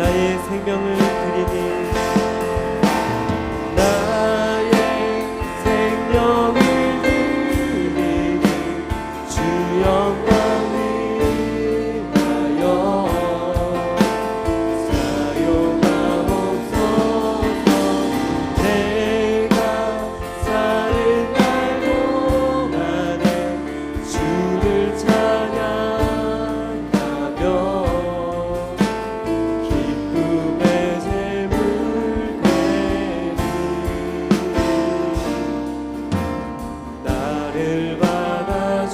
나의 생명을 드리니 나의 생명을 드리니 주 영광 위하여 사용하옵소서. 내가 사는 날 동안에 주를 찬양하며 기쁨의 제물 드리니 나를 받아주소서.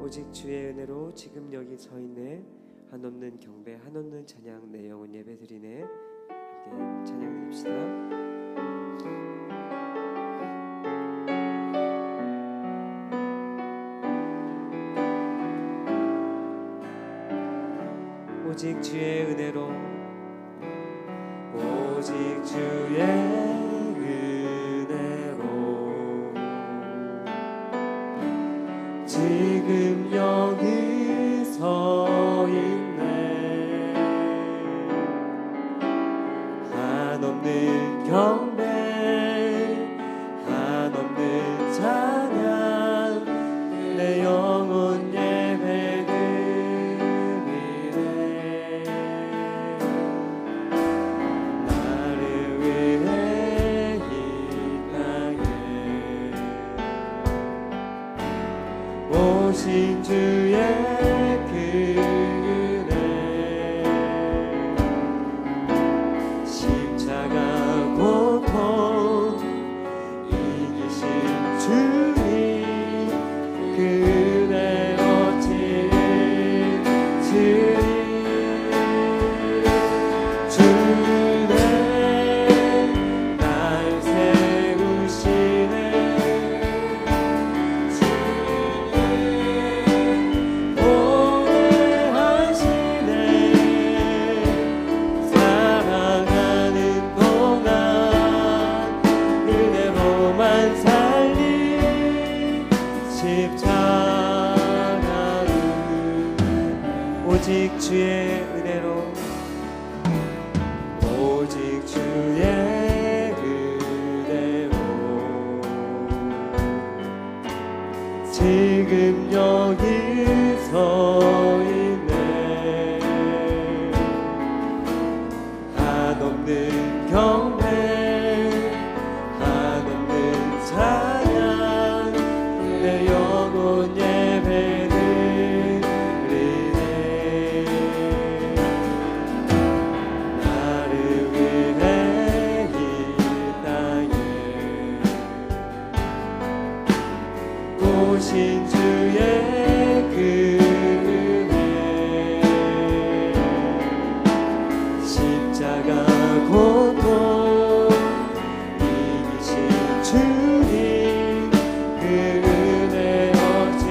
오직 주의 은혜로 지금 여기 서 있네. 한없는 경배 한없는 찬양 내 영혼 예배드리네. 함께 찬양드립시다. 오직 주의 은혜로 오직 주의 은혜로 지금 여기 서 있네. 한없는 경배 한없는 찬양 내 영혼 예배드리네. 나를 위해 이 땅에 오신 주의 그 은혜 십자가 고통 이기신 주님 그 은혜 어찌 잊으리. 주네 날 세우시네. 보내하시네. 살아가는 동안 은혜로만 살리 십자가를 오직 주의 은혜로 오직 주의 은혜로 지금 여기 서 있네. 한없는 경배 한없는 찬양 내 영혼 예배드리네. 나를 위해 이 땅에 오신 주의 그 은혜 십자가 고통 이기신 주님 그 은혜 어찌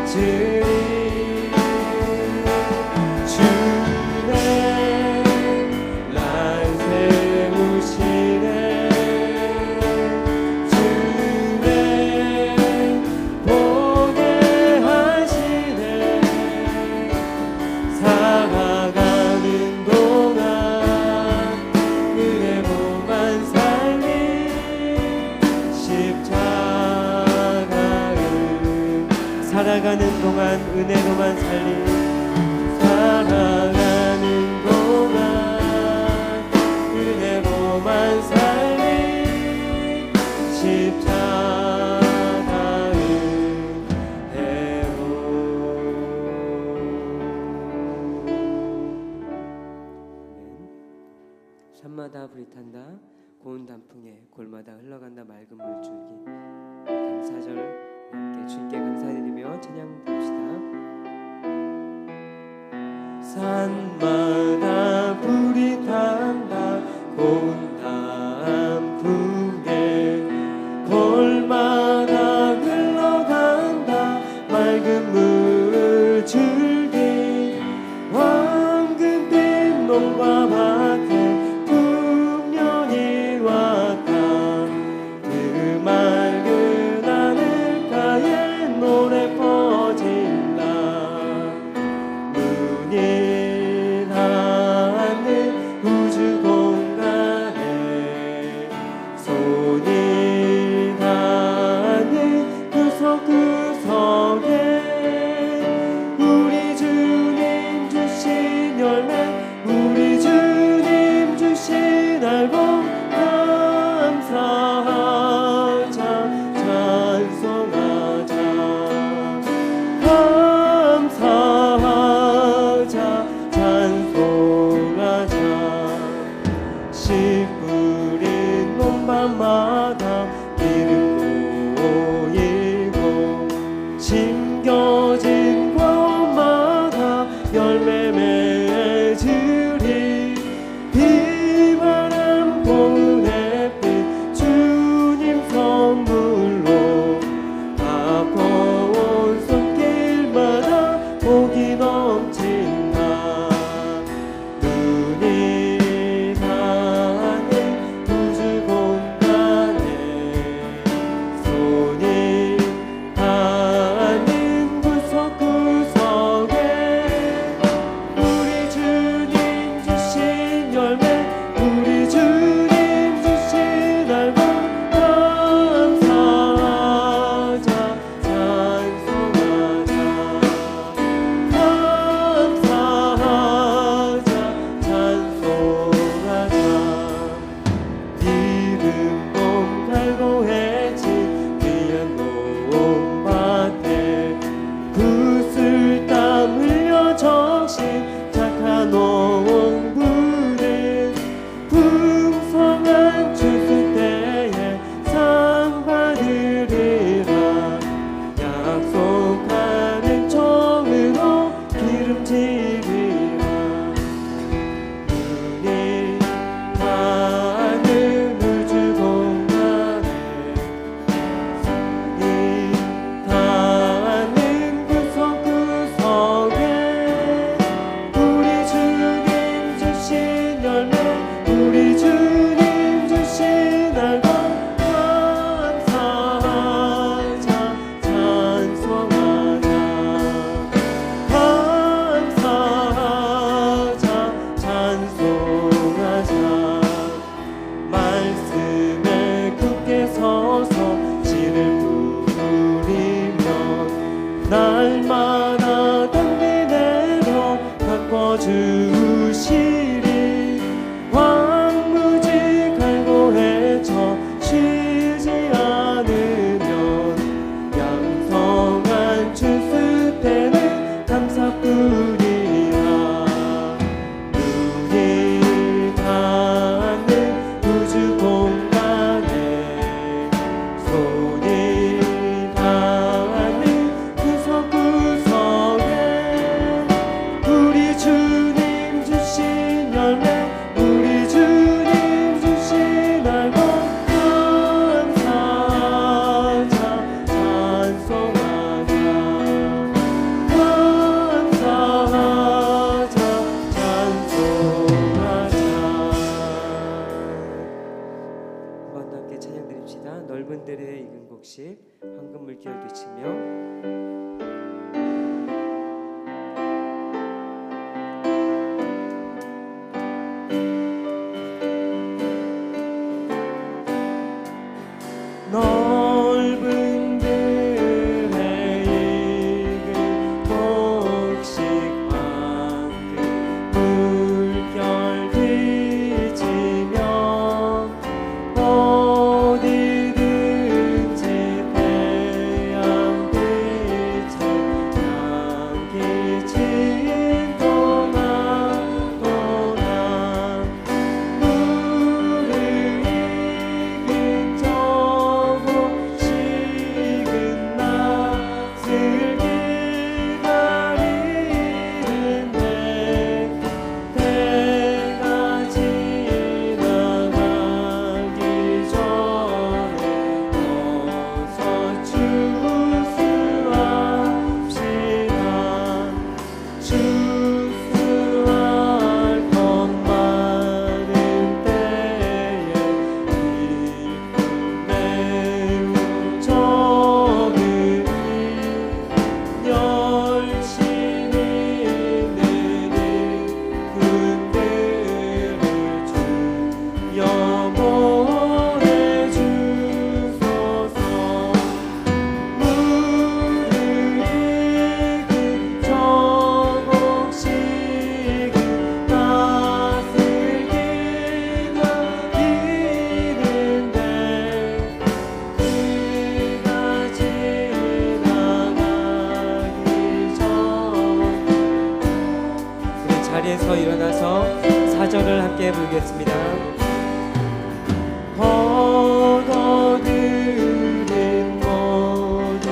잊으리. 주네 날 세우시네. 주네 보내하시네. 살아가는 동안 은혜로만 살리 십자가를 살아가는 동안 은혜로만 살리 살아가는 동안 은혜로만 살리 십자가를 해로. 산마다 불이 탄다 고운 단풍에 골마다 흘러간다 맑은 물줄기. 감사절 함께 주님께 감사드리며 찬양 드립시다. 산마다 불이 탄다 고운 단풍에 골마다 흘러간다 맑은 물줄기. 황금빛 농과 밭에 풍년이 왔다 그 맑은 황금 물결 되치며 넓은 들의 익은 곡식 황금 물결 비치며 어디든지 태양 빛을 향기 진동하도다 물을 익은 저곡식은 낯을 기다리는데 때가 지나가기 전에 어서 추수합시다. 추수할 것 많은 때에 기쁨 매우 적으니 열심히 내는 그때를 주여 보내주소서. 물을 익은 저곡식은 낯을 기다리는데 그가 지나가기 전에 우리 자리에서 일어나서 사절을 함께 부르겠습니다. 얻어들인 것을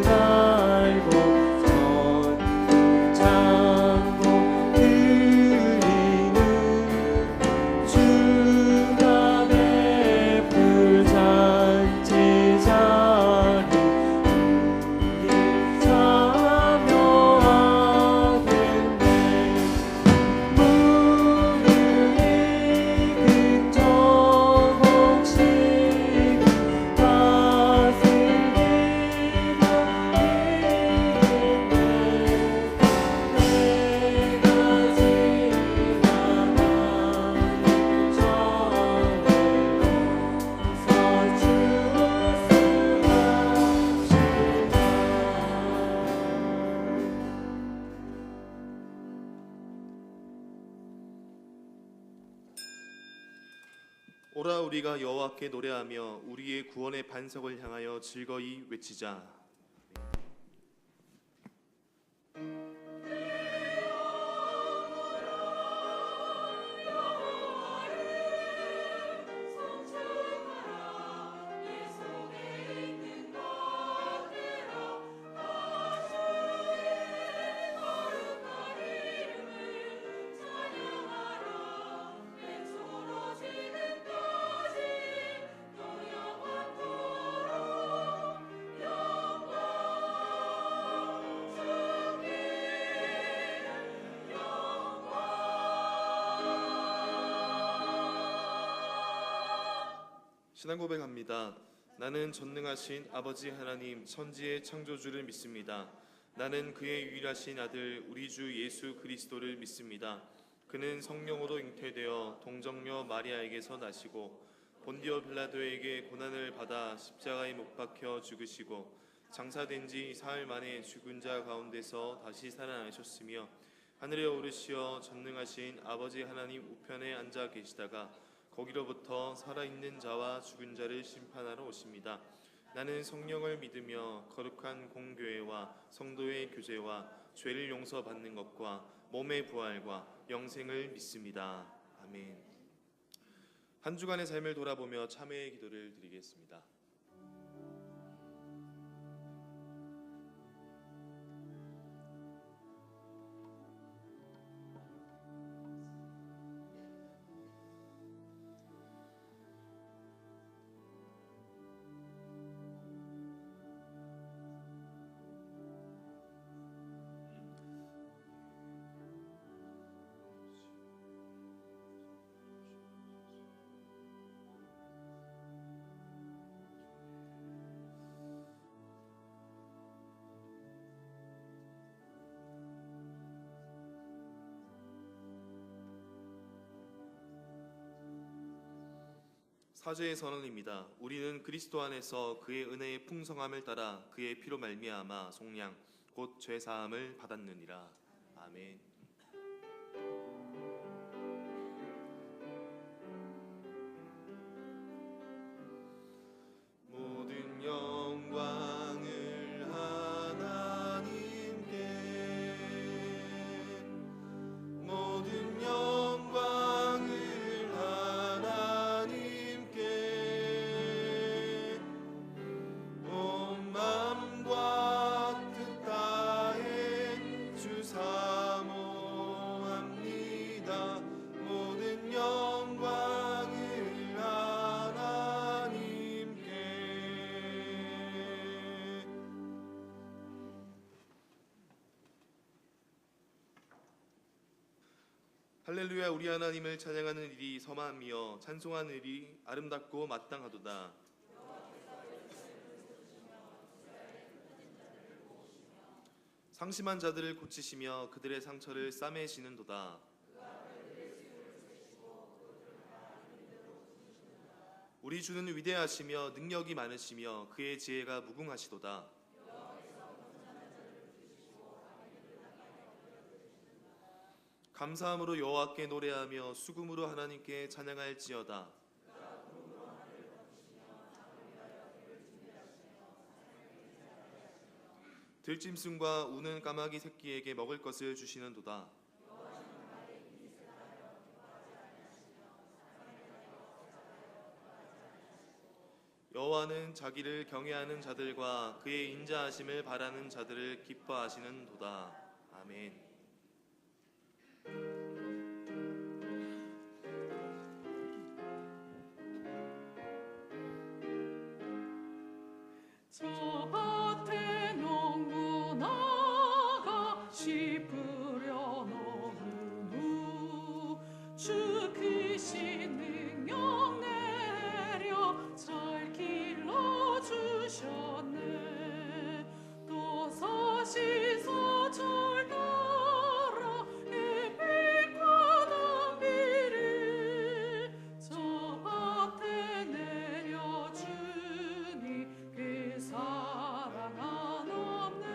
알고 전장고 드리는 주가 베풀 잔치 자리 우리 참여하겠네. 물을 익은 저곡식은 낯을 기다리는데 때가 지나가기 오라 우리가 여호와께 노래하며 우리의 구원의 반석을 향하여 즐거이 외치자. 신앙 고백합니다. 나는 전능하신 아버지 하나님 천지의 창조주를 믿습니다. 나는 그의 유일하신 아들 우리 주 예수 그리스도를 믿습니다. 그는 성령으로 잉태되어 동정녀 마리아에게서 나시고 본디오 빌라도에게 고난을 받아 십자가에 못 박혀 죽으시고 장사된 지 사흘 만에 죽은 자 가운데서 다시 살아나셨으며 하늘에 오르시어 전능하신 아버지 하나님 우편에 앉아 계시다가 거기로부터 살아있는 자와 죽은 자를 심판하러 오십니다. 나는 성령을 믿으며 거룩한 공교회와 성도의 교제와 죄를 용서받는 것과 몸의 부활과 영생을 믿습니다. 아멘. 한 주간의 삶을 돌아보며 참회의 기도를 드리겠습니다. 사죄의 선언입니다. 우리는 그리스도 안에서 그의 은혜의 풍성함을 따라 그의 피로 말미암아 속량 곧 죄 사함을 받았느니라. 아멘. 모든 영광을 하나님께, 모든 영광을 하나님께, 온 맘과 뜻 다해 주 사모합니다. 모든 영광을 하나님께. 할렐루야. 우리 하나님을 찬양하는 일이 섬하며 찬송하는 일이 아름답고 마땅하도다. 상심한 자들을 고치시며 그들의 상처를 싸매시는도다. 우리 주는 위대하시며 능력이 많으시며 그의 지혜가 무궁하시도다. 감사함으로 여호와께 노래하며 수금으로 하나님께 찬양할지어다. 들짐승과 우는 까마귀 새끼에게 먹을 것을 주시는도다. 여호와는 자기를 경외하는 자들과 그의 인자하심을 바라는 자들을 기뻐하시는도다. 아멘. 저 밭에 농부 나가 씨 뿌려놓은 후 주 크신 능력 내려 잘 길러주셨네. 또 사시사철 따라 햇빛과 단비를 저 밭에 내려주니 그 사랑 한없네.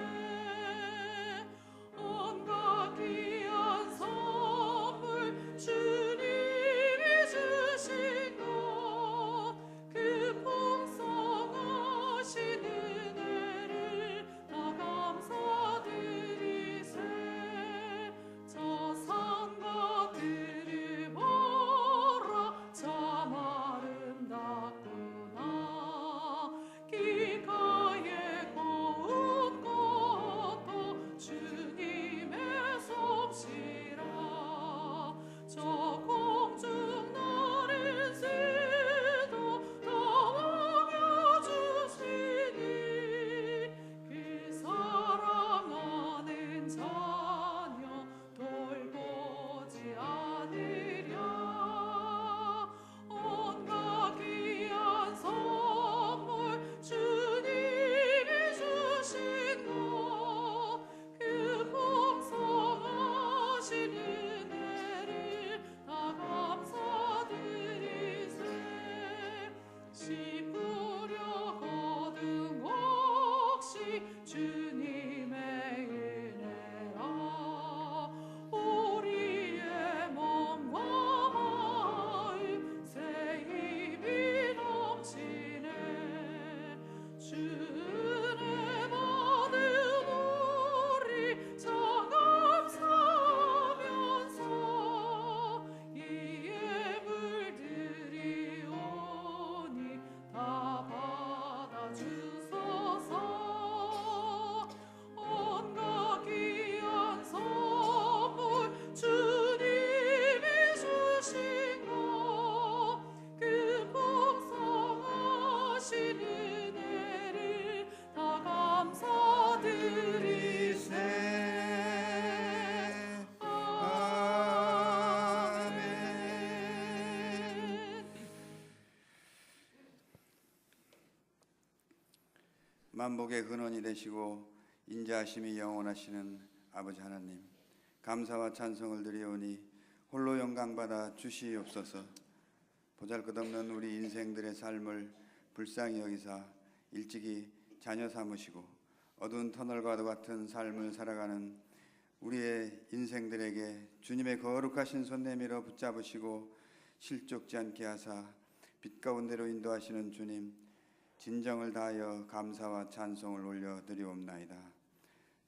온갖 귀한 선물 주님이 주신 것, 그 풍성하신 은혜를 다 감사드리세. 저 산과 들을 보라 참 아름답구나. 길가에 고운 것도 주님의 솜씨라. 저 공중 나는 새도 다 먹여주시니 그 사랑하는 자녀 돌보지 않으랴. 온갖 귀한 선물 주님이 주신 것, 그 풍성하신 은혜를 다 감사드리세. 씨 뿌려 거둔 혹시 주님의 은혜라. 우리의 몸과 마음 새 힘이 넘치네. 주 은혜 받은 우리 참 감사하면서 이에 물들이오니 다 받아주소서. 온갖 귀한 선물 주님이 주신 것, 그 풍성하신 은혜를 다 감사드리세. 아멘. 만복의 근원이 되시고 인자하심이 영원하시는 아버지 하나님, 감사와 찬송을 드리오니 홀로 영광받아 주시옵소서. 보잘것없는 우리 인생들의 삶을 불쌍히 여기사 일찍이 자녀 삼으시고 어두운 터널과 같은 삶을 살아가는 우리의 인생들에게 주님의 거룩하신 손 내밀어 붙잡으시고 실족지 않게 하사 빛 가운데로 인도하시는 주님, 진정을 다하여 감사와 찬송을 올려드리옵나이다.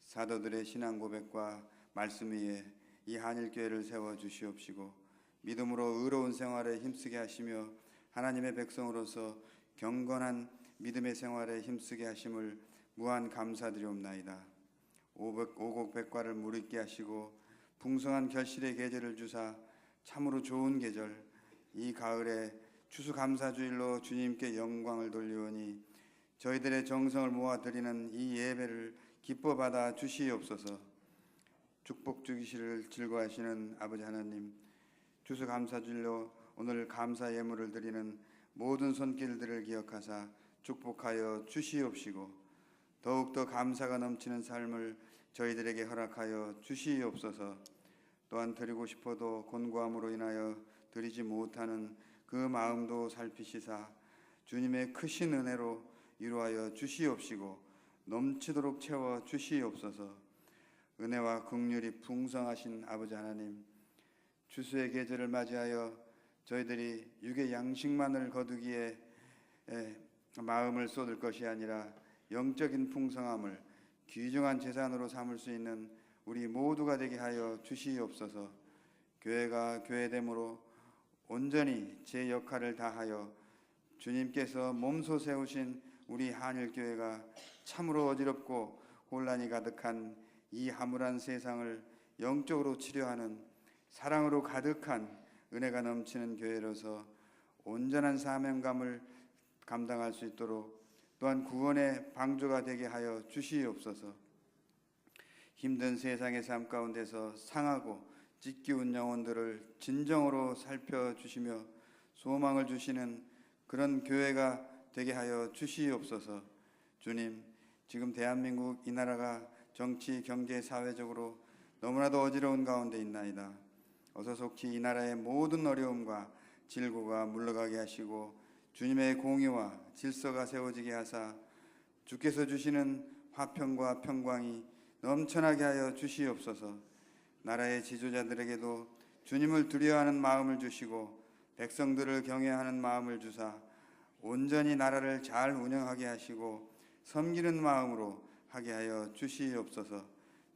사도들의 신앙 고백과 말씀 위에 이 한일교회를 세워주시옵시고 믿음으로 의로운 생활에 힘쓰게 하시며 하나님의 백성으로서 경건한 믿음의 생활에 힘쓰게 하심을 무한 감사드리옵나이다. 오곡백과를 무르익게 하시고 풍성한 결실의 계절을 주사 참으로 좋은 계절, 이 가을에 추수감사주일로 주님께 영광을 돌리오니 저희들의 정성을 모아드리는 이 예배를 기뻐 받아 주시옵소서. 축복 주기시를 즐거워하시는 아버지 하나님, 추수감사주일로 오늘 감사 예물을 드리는 모든 손길들을 기억하사 축복하여 주시옵시고 더욱더 감사가 넘치는 삶을 저희들에게 허락하여 주시옵소서. 또한 드리고 싶어도 곤고함으로 인하여 드리지 못하는 그 마음도 살피시사 주님의 크신 은혜로 위로하여 주시옵시고 넘치도록 채워 주시옵소서. 은혜와 긍휼이 풍성하신 아버지 하나님, 추수의 계절을 맞이하여 저희들이 육의 양식만을 거두기에 마음을 쏟을 것이 아니라 영적인 풍성함을 귀중한 재산으로 삼을 수 있는 우리 모두가 되게 하여 주시옵소서. 교회가 교회됨으로 온전히 제 역할을 다하여 주님께서 몸소 세우신 우리 한일교회가 참으로 어지럽고 혼란이 가득한 이 화물한 세상을 영적으로 치료하는 사랑으로 가득한 은혜가 넘치는 교회로서 온전한 사명감을 감당할 수 있도록 또한 구원의 방주가 되게 하여 주시옵소서. 힘든 세상의 삶 가운데서 상하고 찢기운 영혼들을 진정으로 살펴주시며 소망을 주시는 그런 교회가 되게 하여 주시옵소서. 주님, 지금 대한민국 이 나라가 정치, 경제, 사회적으로 너무나도 어지러운 가운데 있나이다. 어서 속히 이 나라의 모든 어려움과 질고가 물러가게 하시고 주님의 공의와 질서가 세워지게 하사 주께서 주시는 화평과 평강이 넘쳐나게 하여 주시옵소서. 나라의 지도자들에게도 주님을 두려워하는 마음을 주시고 백성들을 경외하는 마음을 주사 온전히 나라를 잘 운영하게 하시고 섬기는 마음으로 하게 하여 주시옵소서.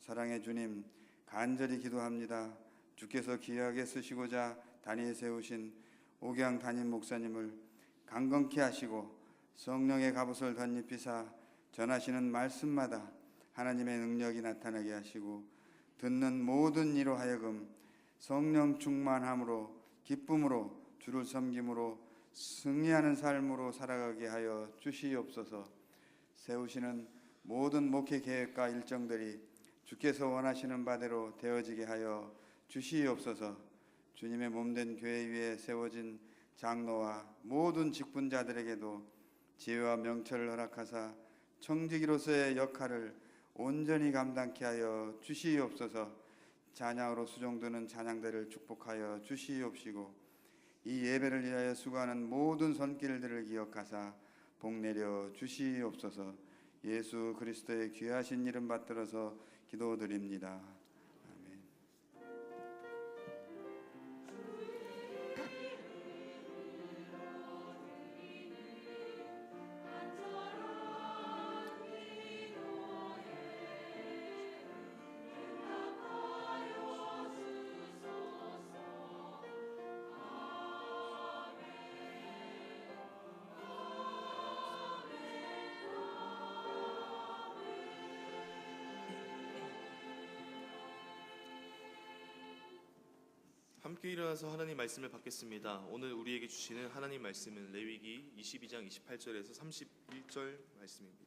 사랑의 주님, 간절히 기도합니다. 주께서 귀하게 쓰시고자 단위에 세우신 옥양 담임 목사님을 강건케 하시고 성령의 갑옷을 덧입히사 전하시는 말씀마다 하나님의 능력이 나타나게 하시고 듣는 모든 이로 하여금 성령 충만함으로 기쁨으로 주를 섬김으로 승리하는 삶으로 살아가게 하여 주시옵소서. 세우시는 모든 목회 계획과 일정들이 주께서 원하시는 바대로 되어지게 하여 주시옵소서. 주님의 몸된 교회 위에 세워진 장로와 모든 직분자들에게도 지혜와 명철을 허락하사 청지기로서의 역할을 온전히 감당케 하여 주시옵소서. 찬양으로 수종드는 찬양대를 축복하여 주시옵시고 이 예배를 위하여 수고하는 모든 손길들을 기억하사 복 내려 주시옵소서. 예수 그리스도의 귀하신 이름 받들어서 기도드립니다. 아멘. 함께 일어나서 하나님 말씀을 받겠습니다. 오늘 우리에게 주시는 하나님 말씀은 레위기 22장 28절에서 31절 말씀입니다.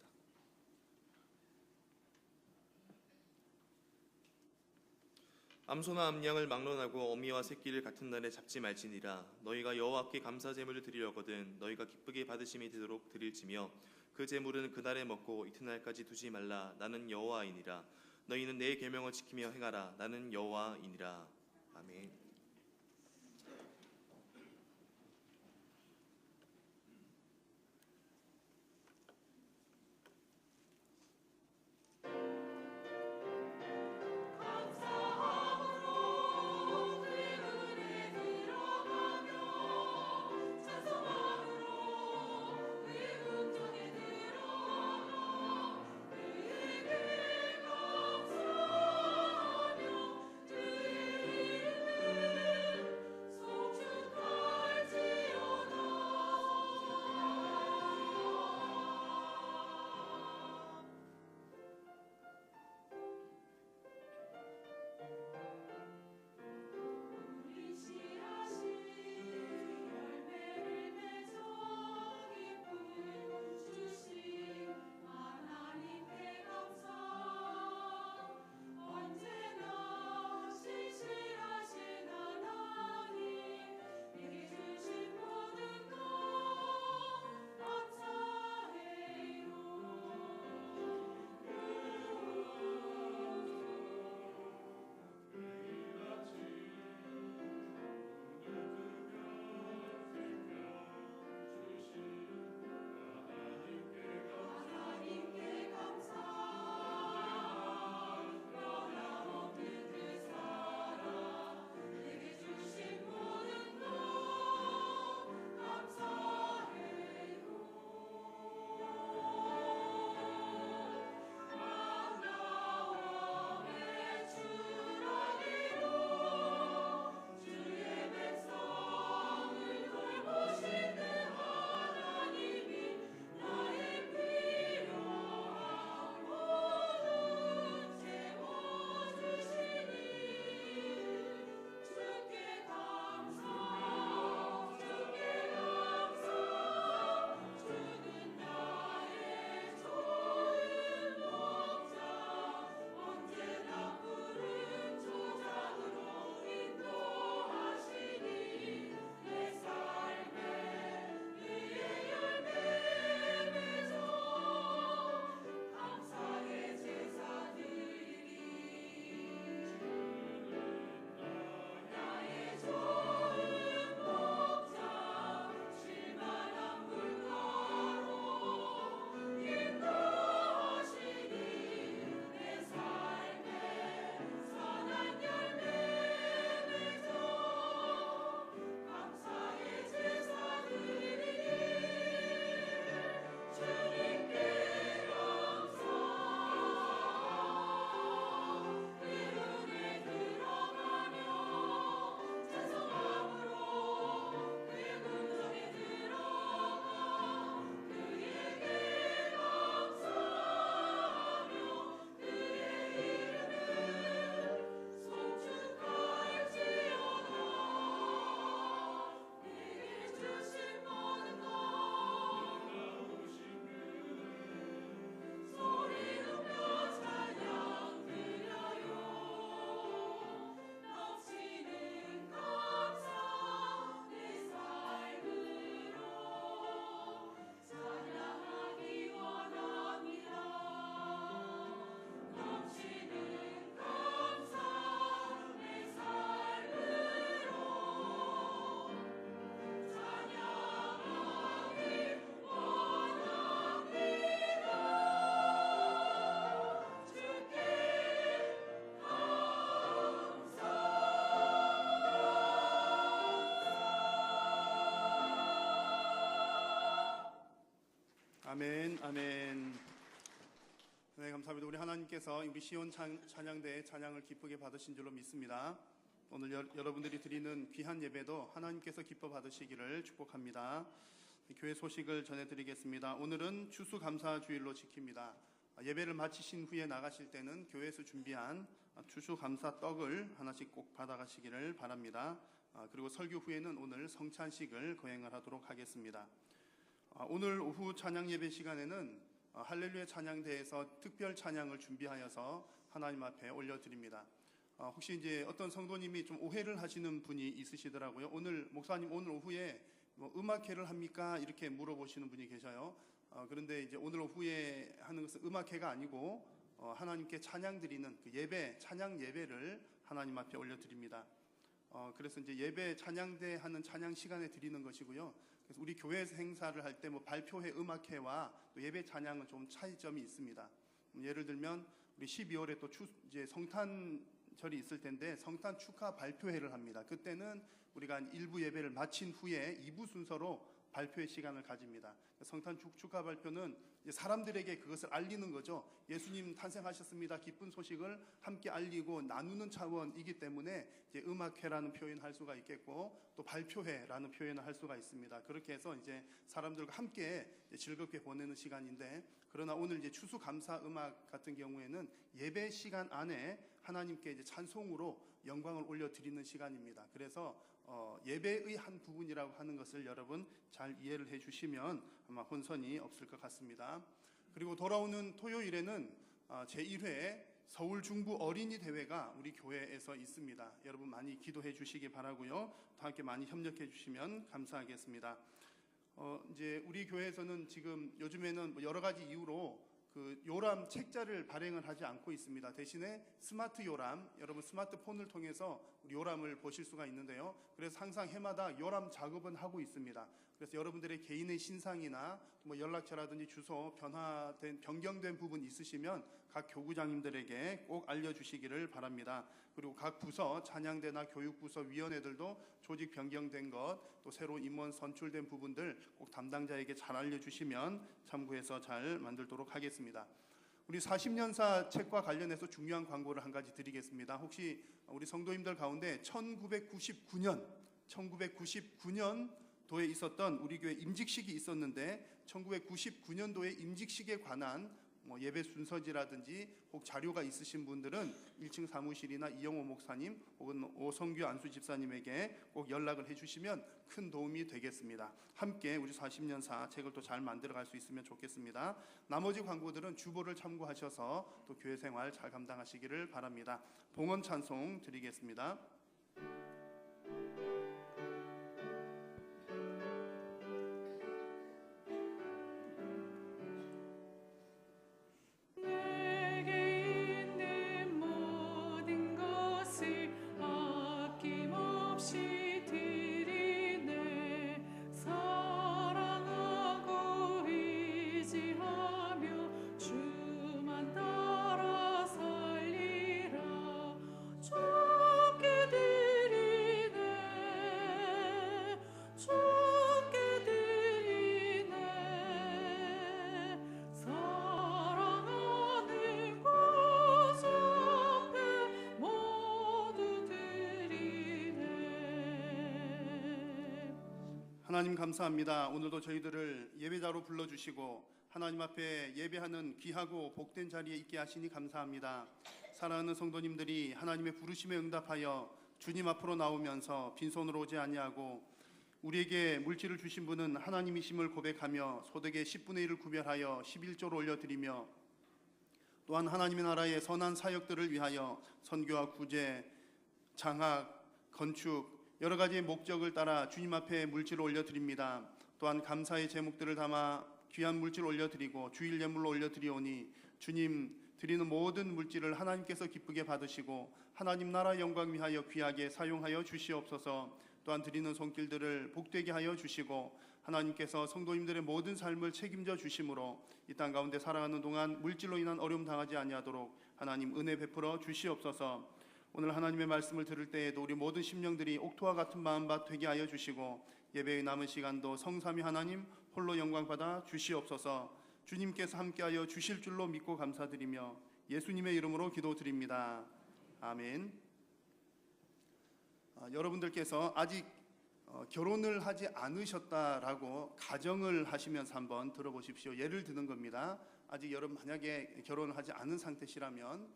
암소나 암양을 막론하고 어미와 새끼를 같은 날에 잡지 말지니라. 너희가 여호와께 감사 제물을 드리려거든 너희가 기쁘게 받으심이 되도록 드릴지며 그 제물은 그날에 먹고 이튿날까지 두지 말라. 나는 여호와이니라. 너희는 내 계명을 지키며 행하라. 나는 여호와이니라. 아멘. 아멘, 아멘. 네, 감사합니다. 우리 하나님께서 우리 시온 찬양대의 찬양을 기쁘게 받으신 줄로 믿습니다. 오늘 여러분들이 드리는 귀한 예배도 하나님께서 기뻐 받으시기를 축복합니다. 교회 소식을 전해드리겠습니다. 오늘은 추수감사주일로 지킵니다. 예배를 마치신 후에 나가실 때는 교회에서 준비한 추수감사 떡을 하나씩 꼭 받아가시기를 바랍니다. 그리고 설교 후에는 오늘 성찬식을 거행을 하도록 하겠습니다. 오늘 오후 찬양 예배 시간에는 할렐루야 찬양대에서 특별 찬양을 준비하여서 하나님 앞에 올려드립니다. 혹시 이제 어떤 성도님이 좀 오해를 하시는 분이 있으시더라고요. 오늘 목사님 오늘 오후에 뭐 음악회를 합니까? 이렇게 물어보시는 분이 계셔요. 그런데 이제 오늘 오후에 하는 것은 음악회가 아니고 하나님께 찬양 드리는 그 예배, 찬양 예배를 하나님 앞에 올려드립니다. 그래서 이제 예배 찬양대 하는 찬양 시간에 드리는 것이고요. 그래서 우리 교회에서 행사를 할 때 뭐 발표회, 음악회와 또 예배 찬양은 좀 차이점이 있습니다. 예를 들면 우리 12월에 또 이제 성탄절이 있을 텐데 성탄 축하 발표회를 합니다. 그때는 우리가 일부 예배를 마친 후에 2부 순서로 발표의 시간을 가집니다. 성탄 축하 발표는 사람들에게 그것을 알리는 거죠. 예수님 탄생하셨습니다. 기쁜 소식을 함께 알리고 나누는 차원이기 때문에 이제 음악회라는 표현을 할 수가 있겠고 또 발표회라는 표현을 할 수가 있습니다. 그렇게 해서 이제 사람들과 함께 즐겁게 보내는 시간인데, 그러나 오늘 이제 추수감사 음악 같은 경우에는 예배 시간 안에 하나님께 이제 찬송으로 영광을 올려드리는 시간입니다. 그래서 예배의 한 부분이라고 하는 것을 여러분 잘 이해를 해주시면 아마 혼선이 없을 것 같습니다. 그리고 돌아오는 토요일에는 제1회 서울 중부 어린이 대회가 우리 교회에서 있습니다. 여러분 많이 기도해 주시기 바라고요. 또 함께 많이 협력해 주시면 감사하겠습니다. 이제 우리 교회에서는 지금 요즘에는 뭐 여러 가지 이유로 그 요람 책자를 발행을 하지 않고 있습니다. 대신에 스마트 요람, 여러분 스마트폰을 통해서 우리 요람을 보실 수가 있는데요. 그래서 항상 해마다 요람 작업은 하고 있습니다. 그래서 여러분들의 개인의 신상이나 뭐 연락처라든지 주소 변경된 부분 있으시면 각 교구장님들에게 꼭 알려주시기를 바랍니다. 그리고 각 부서, 찬양대나 교육부서 위원회들도 조직 변경된 것, 또 새로 임원 선출된 부분들 꼭 담당자에게 잘 알려주시면 참고해서 잘 만들도록 하겠습니다. 우리 40년사 책과 관련해서 중요한 광고를 한 가지 드리겠습니다. 혹시 우리 성도님들 가운데 1999년도에 있었던 우리 교회 임직식이 있었는데 1999년도에 임직식에 관한 예배 순서지라든지 혹 자료가 있으신 분들은 1층 사무실이나 이영호 목사님 혹은 오성규 안수 집사님에게 꼭 연락을 해주시면 큰 도움이 되겠습니다. 함께 우리 40년사 책을 또 잘 만들어갈 수 있으면 좋겠습니다. 나머지 광고들은 주보를 참고하셔서 또 교회 생활 잘 감당하시기를 바랍니다. 봉헌 찬송 드리겠습니다. 하나님 감사합니다. 오늘도 저희들을 예배자로 불러주시고 하나님 앞에 예배하는 귀하고 복된 자리에 있게 하시니 감사합니다. 사랑하는 성도님들이 하나님의 부르심에 응답하여 주님 앞으로 나오면서 빈손으로 오지 아니하고 우리에게 물질을 주신 분은 하나님이심을 고백하며 소득의 10분의 1을 구별하여 11조로 올려드리며 또한 하나님의 나라의 선한 사역들을 위하여 선교와 구제, 장학, 건축 여러 가지의 목적을 따라 주님 앞에 물질을 올려드립니다. 또한 감사의 제목들을 담아 귀한 물질을 올려드리고 주일 예물로 올려드리오니 주님 드리는 모든 물질을 하나님께서 기쁘게 받으시고 하나님 나라 영광 위하여 귀하게 사용하여 주시옵소서. 또한 드리는 손길들을 복되게 하여 주시고 하나님께서 성도님들의 모든 삶을 책임져 주심으로 이 땅 가운데 살아가는 동안 물질로 인한 어려움 당하지 아니하도록 하나님 은혜 베풀어 주시옵소서. 오늘 하나님의 말씀을 들을 때에도 우리 모든 심령들이 옥토와 같은 마음밭 되게 하여 주시고 예배의 남은 시간도 성삼위 하나님 홀로 영광 받아 주시옵소서. 주님께서 함께하여 주실 줄로 믿고 감사드리며 예수님의 이름으로 기도드립니다. 아멘. 여러분들께서 아직 결혼을 하지 않으셨다라고 가정을 하시면서 한번 들어보십시오. 예를 드는 겁니다. 아직 여러분 만약에 결혼을 하지 않은 상태시라면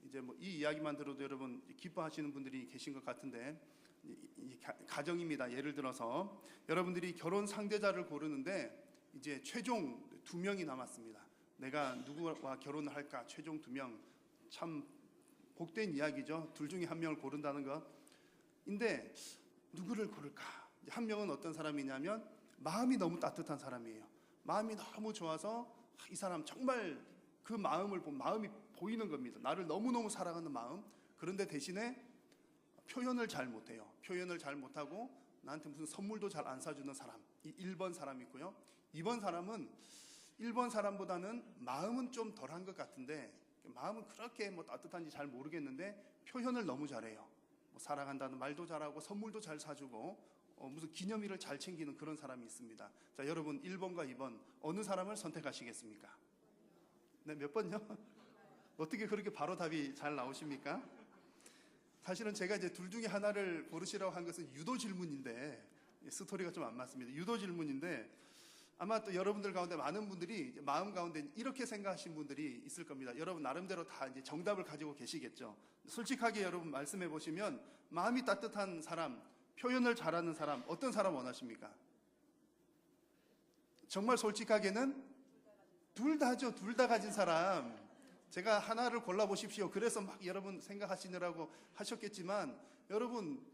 이제 뭐 이 이야기만 들어도 여러분 기뻐하시는 분들이 계신 것 같은데, 이 가정입니다. 예를 들어서 여러분들이 결혼 상대자를 고르는데 이제 최종 2명이 남았습니다. 내가 누구와 결혼을 할까? 최종 2명. 참 복된 이야기죠. 둘 중에 한 명을 고른다는 것. 인데 누구를 고를까? 한 명은 어떤 사람이냐면 마음이 너무 따뜻한 사람이에요. 마음이 너무 좋아서 이 사람 정말 그 마음을 보면 마음이 보이는 겁니다. 나를 너무너무 사랑하는 마음. 그런데 대신에 표현을 잘 못해요. 표현을 잘 못하고 나한테 무슨 선물도 잘 안 사주는 사람. 이 1번 사람 있고요. 2번 사람은 1번 사람보다는 마음은 좀 덜한 것 같은데, 마음은 그렇게 뭐 따뜻한지 잘 모르겠는데 표현을 너무 잘해요. 뭐 사랑한다는 말도 잘하고 선물도 잘 사주고 무슨 기념일을 잘 챙기는 그런 사람이 있습니다. 자, 여러분 1번과 2번 어느 사람을 선택하시겠습니까? 네, 몇 번요? 어떻게 그렇게 바로 답이 잘 나오십니까? 사실은 제가 이제 둘 중에 하나를 고르시라고 한 것은 유도 질문인데, 스토리가 좀 안 맞습니다. 유도 질문인데 아마 또 여러분들 가운데 많은 분들이 마음 가운데 이렇게 생각하신 분들이 있을 겁니다. 여러분 나름대로 다 이제 정답을 가지고 계시겠죠. 솔직하게 여러분 말씀해 보시면 마음이 따뜻한 사람, 표현을 잘하는 사람, 어떤 사람 원하십니까? 정말 솔직하게는 둘 다죠. 둘 다 가진 사람. 제가 하나를 골라보십시오. 그래서 막 여러분 생각하시느라고 하셨겠지만, 여러분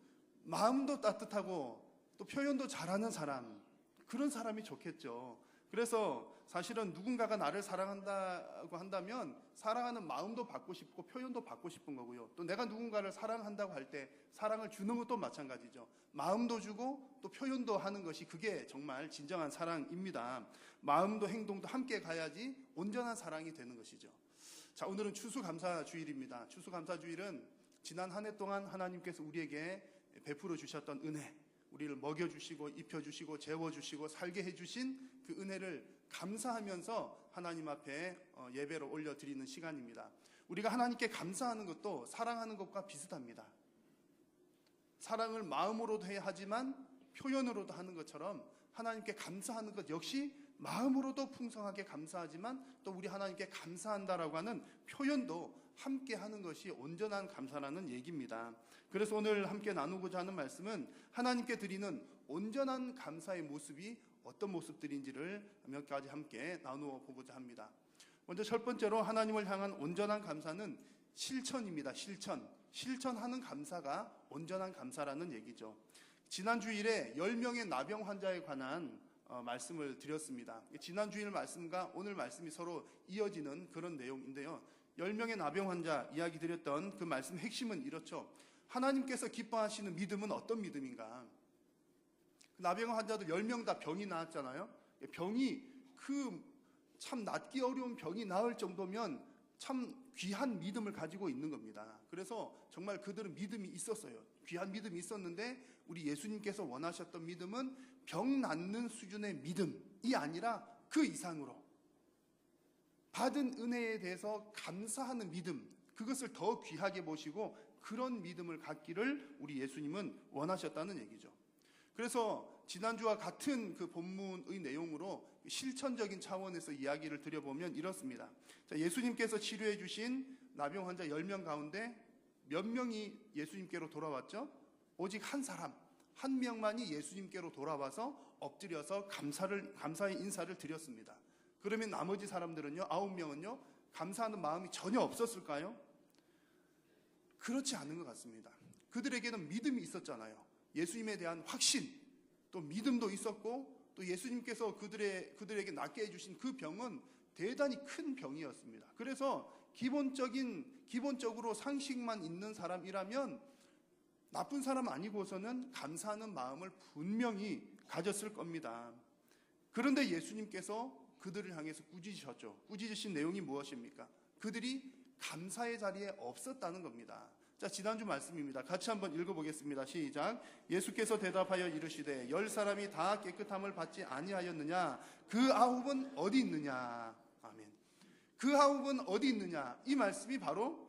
마음도 따뜻하고 또 표현도 잘하는 사람, 그런 사람이 좋겠죠. 그래서 사실은 누군가가 나를 사랑한다고 한다면 사랑하는 마음도 받고 싶고 표현도 받고 싶은 거고요. 또 내가 누군가를 사랑한다고 할 때 사랑을 주는 것도 마찬가지죠. 마음도 주고 또 표현도 하는 것이 그게 정말 진정한 사랑입니다. 마음도 행동도 함께 가야지 온전한 사랑이 되는 것이죠. 자, 오늘은 추수감사주일입니다. 추수감사주일은 지난 한 해 동안 하나님께서 우리에게 베풀어 주셨던 은혜, 우리를 먹여주시고 입혀주시고 재워주시고 살게 해주신 그 은혜를 감사하면서 하나님 앞에 예배로 올려드리는 시간입니다. 우리가 하나님께 감사하는 것도 사랑하는 것과 비슷합니다. 사랑을 마음으로도 해야 하지만 표현으로도 하는 것처럼 하나님께 감사하는 것 역시 마음으로도 풍성하게 감사하지만 또 우리 하나님께 감사한다라고 하는 표현도 함께 하는 것이 온전한 감사라는 얘기입니다. 그래서 오늘 함께 나누고자 하는 말씀은 하나님께 드리는 온전한 감사의 모습이 어떤 모습들인지를 몇 가지 함께 나누어 보고자 합니다. 먼저 첫 번째로 하나님을 향한 온전한 감사는 실천입니다. 실천하는 감사가 온전한 감사라는 얘기죠. 지난 주일에 10명의 나병 환자에 관한 말씀을 드렸습니다. 지난 주일 말씀과 오늘 말씀이 서로 이어지는 그런 내용인데요. 10명의 나병 환자 이야기 드렸던 그 말씀의 핵심은 이렇죠. 하나님께서 기뻐하시는 믿음은 어떤 믿음인가? 나병 환자들 10명 다 병이 나았잖아요. 병이 참 낫기 어려운 병이 나을 정도면 참 귀한 믿음을 가지고 있는 겁니다. 그래서 정말 그들은 믿음이 있었어요. 귀한 믿음이 있었는데 우리 예수님께서 원하셨던 믿음은 병 낫는 수준의 믿음이 아니라 그 이상으로 받은 은혜에 대해서 감사하는 믿음, 그것을 더 귀하게 보시고 그런 믿음을 갖기를 우리 예수님은 원하셨다는 얘기죠. 그래서 지난주와 같은 그 본문의 내용으로 실천적인 차원에서 이야기를 드려보면 이렇습니다. 자, 예수님께서 치료해 주신 나병 환자 10명 가운데 몇 명이 예수님께로 돌아왔죠? 오직 한 사람, 한 명만이 예수님께로 돌아와서 엎드려서 감사의 인사를 드렸습니다. 그러면 나머지 사람들은요, 9명은요, 감사하는 마음이 전혀 없었을까요? 그렇지 않은 것 같습니다. 그들에게는 믿음이 있었잖아요. 예수님에 대한 확신, 또 믿음도 있었고, 또 예수님께서 그들에게 낫게 해주신 그 병은 대단히 큰 병이었습니다. 그래서 기본적으로 상식만 있는 사람이라면 나쁜 사람 아니고서는 감사하는 마음을 분명히 가졌을 겁니다. 그런데 예수님께서 그들을 향해서 꾸짖으셨죠. 꾸짖으신 내용이 무엇입니까? 그들이 감사의 자리에 없었다는 겁니다. 자, 지난주 말씀입니다. 같이 한번 읽어보겠습니다. 시작. 예수께서 대답하여 이르시되 10사람이 다 깨끗함을 받지 아니하였느냐? 그 아홉은 어디 있느냐? 아멘. 그 아홉은 어디 있느냐? 이 말씀이 바로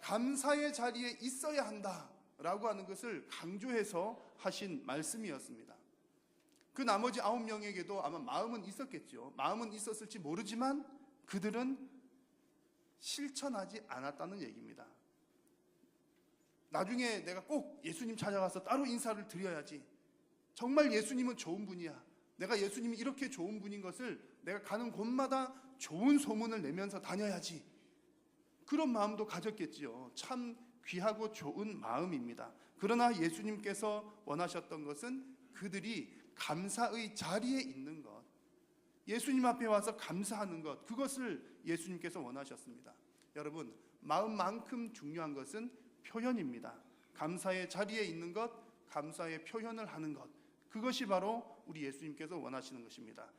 감사의 자리에 있어야 한다라고 하는 것을 강조해서 하신 말씀이었습니다. 그 나머지 9명에게도 아마 마음은 있었겠죠. 마음은 있었을지 모르지만 그들은 실천하지 않았다는 얘기입니다. 나중에 내가 꼭 예수님 찾아가서 따로 인사를 드려야지. 정말 예수님은 좋은 분이야. 내가 예수님이 이렇게 좋은 분인 것을 내가 가는 곳마다 좋은 소문을 내면서 다녀야지. 그런 마음도 가졌겠지요. 참 귀하고 좋은 마음입니다. 그러나 예수님께서 원하셨던 것은 그들이 감사의 자리에 있는 것, 예수님 앞에 와서 감사하는 것, 그것을 예수님께서 원하셨습니다. 여러분, 마음만큼 중요한 것은 표현입니다. 감사의 자리에 있는 것, 감사의 표현을 하는 것, 그것이 바로 우리 예수님께서 원하시는 것입니다.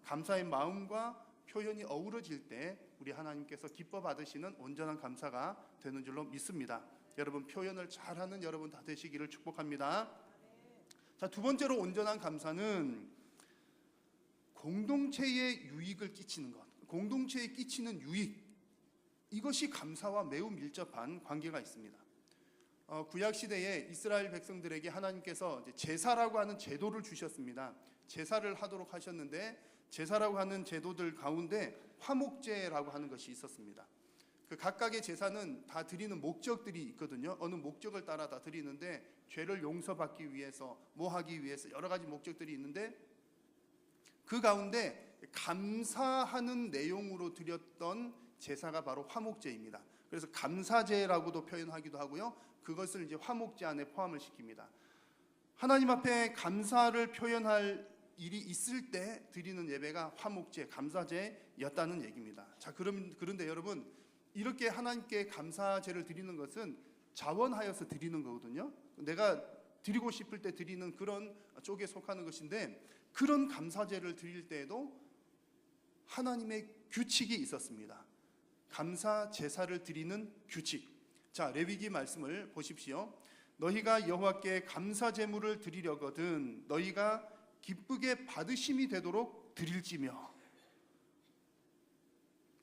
감사의 마음과 표현이 어우러질 때 우리 하나님께서 기뻐 받으시는 온전한 감사가 되는 줄로 믿습니다. 여러분, 표현을 잘하는 여러분 다 되시기를 축복합니다. 자, 두 번째로 온전한 감사는 공동체에 유익을 끼치는 것, 공동체에 끼치는 유익, 이것이 감사와 매우 밀접한 관계가 있습니다. 구약 시대에 이스라엘 백성들에게 하나님께서 제사라고 하는 제도를 주셨습니다. 제사를 하도록 하셨는데 제사라고 하는 제도들 가운데 화목제라고 하는 것이 있었습니다. 그 각각의 제사는 다 드리는 목적들이 있거든요. 어느 목적을 따라 다 드리는데 죄를 용서받기 위해서, 뭐 하기 위해서 여러 가지 목적들이 있는데 그 가운데 감사하는 내용으로 드렸던 제사가 바로 화목제입니다. 그래서 감사제라고도 표현하기도 하고요. 그것을 이제 화목제 안에 포함을 시킵니다. 하나님 앞에 감사를 표현할 일이 있을 때 드리는 예배가 화목제, 감사제였다는 얘기입니다. 자, 그런데 여러분, 이렇게 하나님께 감사제를 드리는 것은 자원하여서 드리는 거거든요. 내가 드리고 싶을 때 드리는 그런 쪽에 속하는 것인데, 그런 감사제를 드릴 때에도 하나님의 규칙이 있었습니다. 감사 제사를 드리는 규칙. 자, 레위기 말씀을 보십시오. 너희가 여호와께 감사 제물을 드리려거든 너희가 기쁘게 받으심이 되도록 드릴지며.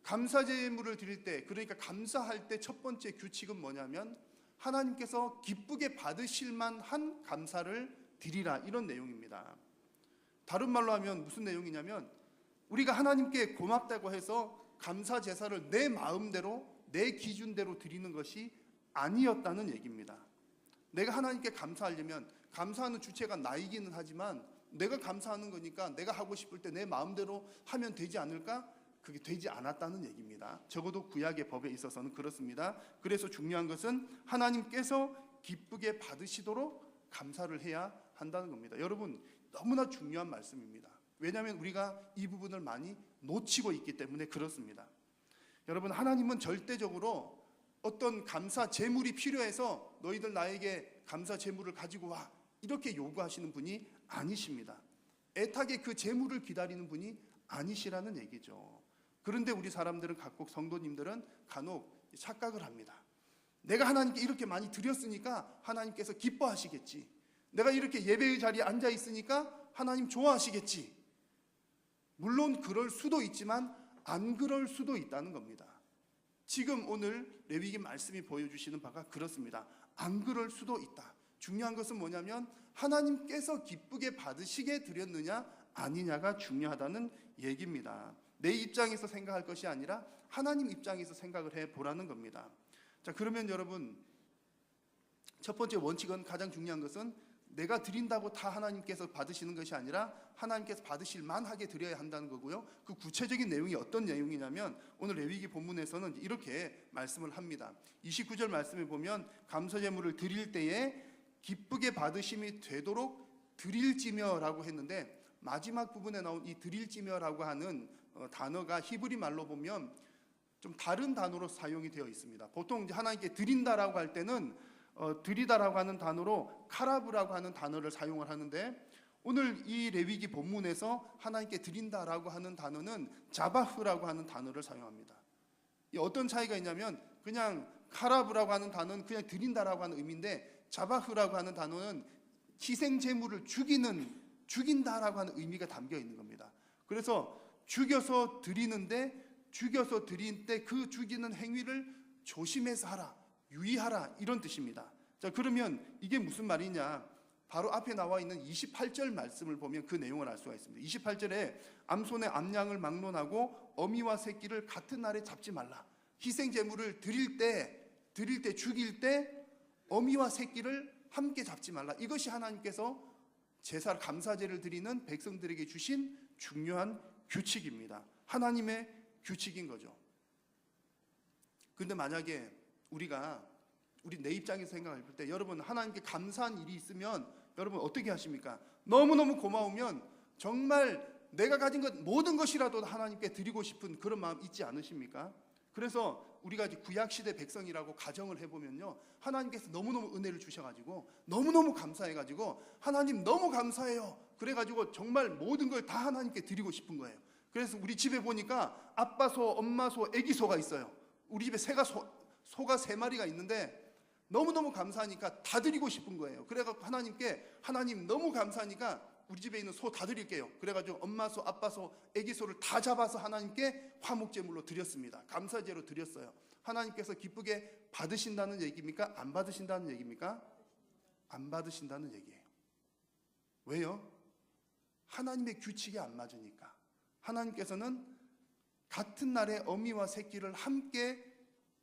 감사 제물을 드릴 때, 그러니까 감사할 때 첫 번째 규칙은 뭐냐면 하나님께서 기쁘게 받으실 만한 감사를 드리라, 이런 내용입니다. 다른 말로 하면 무슨 내용이냐면 우리가 하나님께 고맙다고 해서 감사 제사를 내 마음대로, 내 기준대로 드리는 것이 아니었다는 얘기입니다. 내가 하나님께 감사하려면 감사하는 주체가 나이기는 하지만 내가 감사하는 거니까 내가 하고 싶을 때 내 마음대로 하면 되지 않을까? 그게 되지 않았다는 얘기입니다. 적어도 구약의 법에 있어서는 그렇습니다. 그래서 중요한 것은 하나님께서 기쁘게 받으시도록 감사를 해야 한다는 겁니다. 여러분, 너무나 중요한 말씀입니다. 왜냐하면 우리가 이 부분을 많이 놓치고 있기 때문에 그렇습니다. 여러분, 하나님은 절대적으로 어떤 감사 제물이 필요해서 너희들 나에게 감사 제물을 가지고 와, 이렇게 요구하시는 분이 아니십니다. 애타게 그 제물을 기다리는 분이 아니시라는 얘기죠. 그런데 우리 사람들은, 각국 성도님들은 간혹 착각을 합니다. 내가 하나님께 이렇게 많이 드렸으니까 하나님께서 기뻐하시겠지. 내가 이렇게 예배의 자리에 앉아 있으니까 하나님 좋아하시겠지. 물론 그럴 수도 있지만 안 그럴 수도 있다는 겁니다. 지금 오늘 레위기 말씀이 보여주시는 바가 그렇습니다. 안 그럴 수도 있다. 중요한 것은 뭐냐면 하나님께서 기쁘게 받으시게 드렸느냐 아니냐가 중요하다는 얘기입니다. 내 입장에서 생각할 것이 아니라 하나님 입장에서 생각을 해보라는 겁니다. 자, 그러면 여러분, 첫 번째 원칙은, 가장 중요한 것은 내가 드린다고 다 하나님께서 받으시는 것이 아니라 하나님께서 받으실 만하게 드려야 한다는 거고요. 그 구체적인 내용이 어떤 내용이냐면 오늘 레위기 본문에서는 이렇게 말씀을 합니다. 29절 말씀에 보면 감사제물을 드릴 때에 기쁘게 받으심이 되도록 드릴지며라고 했는데, 마지막 부분에 나온 이 드릴지며라고 하는 단어가 히브리 말로 보면 좀 다른 단어로 사용이 되어 있습니다. 보통 이제 하나님께 드린다라고 할 때는 드리다라고 하는 단어로 카라브라고 하는 단어를 사용을 하는데, 오늘 이 레위기 본문에서 하나님께 드린다라고 하는 단어는 자바흐라고 하는 단어를 사용합니다. 어떤 차이가 있냐면 그냥 카라브라고 하는 단어는 그냥 드린다라고 하는 의미인데 자바흐라고 하는 단어는 희생 제물을 죽인다라고 하는 의미가 담겨 있는 겁니다. 그래서 죽여서 드리는데 죽여서 드릴 때 그 죽이는 행위를 조심해서 하라, 유의하라 이런 뜻입니다. 자, 그러면 이게 무슨 말이냐? 바로 앞에 나와 있는 28절 말씀을 보면 그 내용을 알 수가 있습니다. 28절에 암손의 암양을 막론하고 어미와 새끼를 같은 날에 잡지 말라. 희생 제물을 드릴 때 죽일 때 어미와 새끼를 함께 잡지 말라. 이것이 하나님께서 제사 감사제를 드리는 백성들에게 주신 중요한 규칙입니다. 하나님의 규칙인 거죠. 근데 만약에 우리 내 입장에서 생각할 때 여러분 하나님께 감사한 일이 있으면 여러분 어떻게 하십니까? 너무너무 고마우면 정말 내가 가진 것 모든 것이라도 하나님께 드리고 싶은 그런 마음 있지 않으십니까? 그래서 우리가 이제 구약시대 백성이라고 가정을 해보면요, 하나님께서 너무너무 은혜를 주셔가지고 너무너무 감사해가지고 하나님 너무 감사해요. 그래가지고 정말 모든 걸 다 하나님께 드리고 싶은 거예요. 그래서 우리 집에 보니까 아빠 소, 엄마 소, 애기 소가 있어요. 우리 집에 소가 3마리가 있는데 너무너무 감사하니까 다 드리고 싶은 거예요. 그래가지고 하나님께 하나님 너무 감사하니까 우리 집에 있는 소 다 드릴게요. 그래가지고 엄마 소, 아빠 소, 애기 소를 다 잡아서 하나님께 화목제물로 드렸습니다. 감사제로 드렸어요. 하나님께서 기쁘게 받으신다는 얘기입니까? 안 받으신다는 얘기입니까? 안 받으신다는 얘기예요. 왜요? 하나님의 규칙이 안 맞으니까. 하나님께서는 같은 날에 어미와 새끼를 함께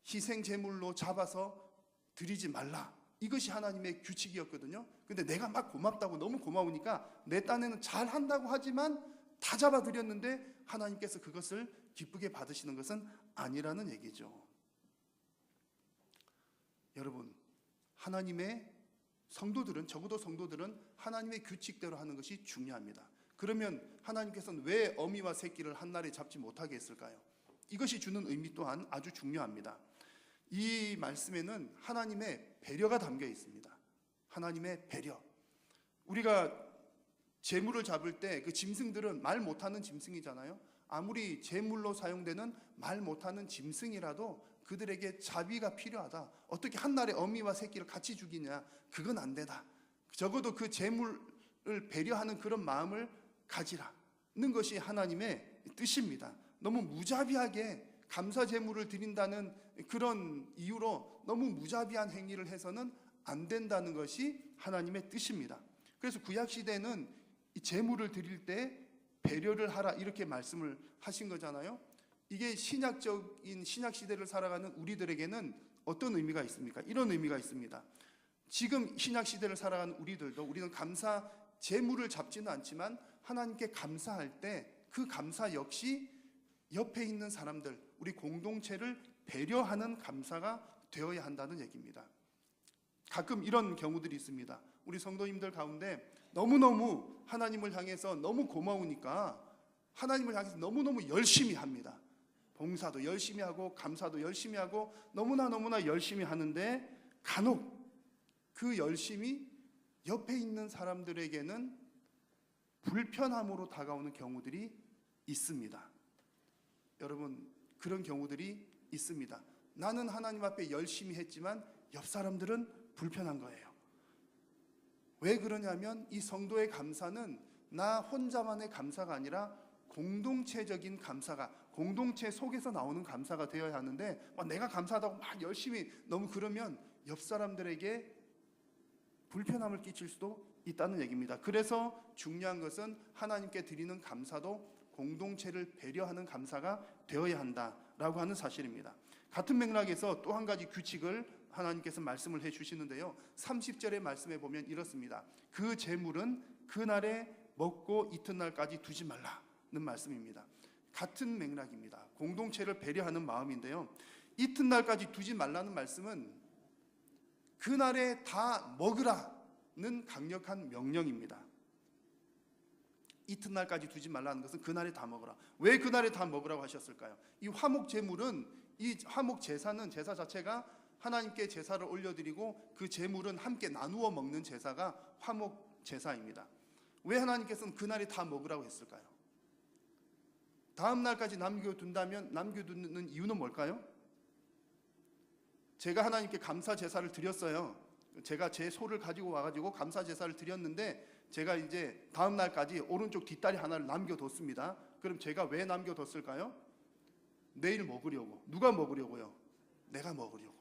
희생제물로 잡아서 드리지 말라. 이것이 하나님의 규칙이었거든요. 근데 내가 막 고맙다고 너무 고마우니까 내 딴에는 잘한다고 하지만 다 잡아드렸는데 하나님께서 그것을 기쁘게 받으시는 것은 아니라는 얘기죠. 여러분, 하나님의 성도들은, 적어도 성도들은 하나님의 규칙대로 하는 것이 중요합니다. 그러면 하나님께서는 왜 어미와 새끼를 한 날에 잡지 못하게 했을까요? 이것이 주는 의미 또한 아주 중요합니다. 이 말씀에는 하나님의 배려가 담겨 있습니다. 하나님의 배려. 우리가 제물을 잡을 때 그 짐승들은 말 못하는 짐승이잖아요. 아무리 제물로 사용되는 말 못하는 짐승이라도 그들에게 자비가 필요하다. 어떻게 한 날에 어미와 새끼를 같이 죽이냐? 그건 안 되다. 적어도 그 제물을 배려하는 그런 마음을 가지라는 것이 하나님의 뜻입니다. 너무 무자비하게 감사 제물을 드린다는 그런 이유로 너무 무자비한 행위를 해서는 안 된다는 것이 하나님의 뜻입니다. 그래서 구약 시대는 이 제물을 드릴 때 배려를 하라 이렇게 말씀을 하신 거잖아요. 이게 신약적인 신약 시대를 살아가는 우리들에게는 어떤 의미가 있습니까? 이런 의미가 있습니다. 지금 신약 시대를 살아가는 우리는 감사 제물을 잡지는 않지만 하나님께 감사할 때 그 감사 역시 옆에 있는 사람들, 우리 공동체를 배려하는 감사가 되어야 한다는 얘기입니다. 가끔 이런 경우들이 있습니다. 우리 성도님들 가운데 너무너무 하나님을 향해서 너무 고마우니까 하나님을 향해서 너무너무 열심히 합니다. 봉사도 열심히 하고 감사도 열심히 하고 너무나 열심히 하는데 간혹 그 열심이 옆에 있는 사람들에게는 불편함으로 다가오는 경우들이 있습니다. 여러분, 그런 경우들이 있습니다. 나는 하나님 앞에 열심히 했지만 옆 사람들은 불편한 거예요. 왜 그러냐면 이 성도의 감사는 나 혼자만의 감사가 아니라 공동체적인 감사가, 공동체 속에서 나오는 감사가 되어야 하는데 내가 감사하다고 막 열심히 너무 그러면 옆 사람들에게 불편함을 끼칠 수도 있다는 얘기입니다. 그래서 중요한 것은 하나님께 드리는 감사도 공동체를 배려하는 감사가 되어야 한다라고 하는 사실입니다. 같은 맥락에서 또 한 가지 규칙을 하나님께서 말씀을 해주시는데요. 30절의 말씀에 보면 이렇습니다. 그 제물은 그날에 먹고 이튿날까지 두지 말라는 말씀입니다. 같은 맥락입니다. 공동체를 배려하는 마음인데요. 이튿날까지 두지 말라는 말씀은 그날에 다 먹으라는 강력한 명령입니다. 이튿날까지 두지 말라는 것은 그날에 다 먹으라. 왜 그날에 다 먹으라고 하셨을까요? 이 화목 제물은, 이 화목 제사는, 제사 자체가 하나님께 제사를 올려드리고 그 제물은 함께 나누어 먹는 제사가 화목 제사입니다. 왜 하나님께서는 그날에 다 먹으라고 했을까요? 다음 날까지 남겨둔다면 남겨두는 이유는 뭘까요? 제가 하나님께 감사 제사를 드렸어요. 제가 제 소를 가지고 와가지고 감사 제사를 드렸는데 제가 이제 다음 날까지 오른쪽 뒷다리 하나를 남겨뒀습니다. 그럼 제가 왜 남겨뒀을까요? 내일 먹으려고. 누가 먹으려고요? 내가 먹으려고.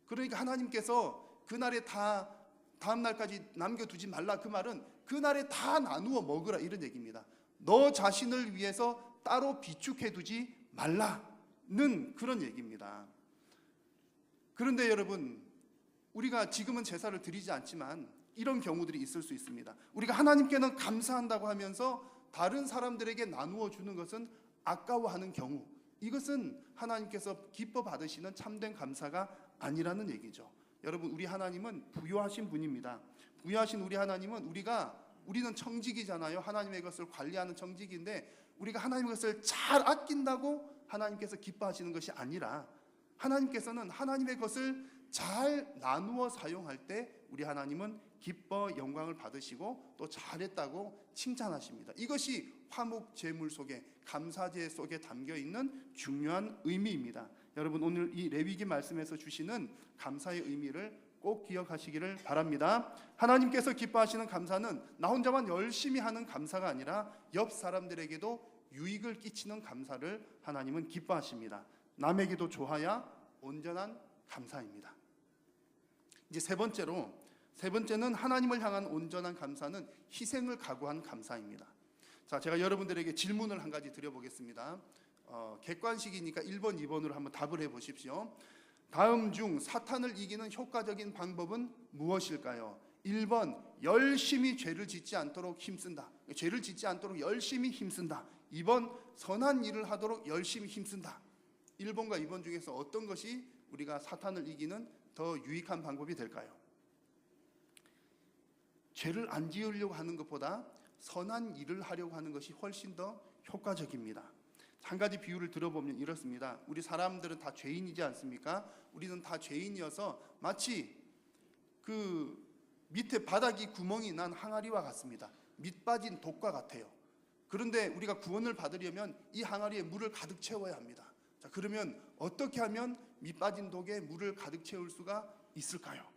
그러니까 하나님께서 그날에 다 다음 날까지 남겨두지 말라, 그 말은 그날에 다 나누어 먹으라, 이런 얘기입니다. 너 자신을 위해서 따로 비축해두지 말라는 그런 얘기입니다. 그런데 여러분, 우리가 지금은 제사를 드리지 않지만 이런 경우들이 있을 수 있습니다. 우리가 하나님께는 감사한다고 하면서 다른 사람들에게 나누어 주는 것은 아까워하는 경우, 이것은 하나님께서 기뻐 받으시는 참된 감사가 아니라는 얘기죠. 여러분, 우리 하나님은 부유하신 분입니다. 부유하신 우리 하나님은 우리는 청직이잖아요. 하나님의 것을 관리하는 청직인데 우리가 하나님의 것을 잘 아낀다고 하나님께서 기뻐하시는 것이 아니라 하나님께서는 하나님의 것을 잘 나누어 사용할 때 우리 하나님은 기뻐 영광을 받으시고 또 잘했다고 칭찬하십니다. 이것이 화목 제물 속에, 감사제 속에 담겨 있는 중요한 의미입니다. 여러분, 오늘 이 레위기 말씀에서 주시는 감사의 의미를 꼭 기억하시기를 바랍니다. 하나님께서 기뻐하시는 감사는 나 혼자만 열심히 하는 감사가 아니라 옆 사람들에게도 유익을 끼치는 감사를 하나님은 기뻐하십니다. 남에게도 좋아야 온전한 감사입니다. 이제 세 번째는 하나님을 향한 온전한 감사는 희생을 각오한 감사입니다. 자, 제가 여러분들에게 질문을 한 가지 드려보겠습니다. 객관식이니까 1번, 2번으로 한번 답을 해보십시오. 다음 중 사탄을 이기는 효과적인 방법은 무엇일까요? 1번, 열심히 죄를 짓지 않도록 힘쓴다. 죄를 짓지 않도록 열심히 힘쓴다. 2번, 선한 일을 하도록 열심히 힘쓴다. 1번과 2번 중에서 어떤 것이 우리가 사탄을 이기는 더 유익한 방법이 될까요? 죄를 안 지으려고 하는 것보다 선한 일을 하려고 하는 것이 훨씬 더 효과적입니다. 한 가지 비유를 들어보면 이렇습니다. 우리 사람들은 다 죄인이지 않습니까? 우리는 다 죄인이어서 마치 그 밑에 바닥이 구멍이 난 항아리와 같습니다. 밑 빠진 독과 같아요. 그런데 우리가 구원을 받으려면 이 항아리에 물을 가득 채워야 합니다. 자, 그러면 어떻게 하면 밑 빠진 독에 물을 가득 채울 수가 있을까요?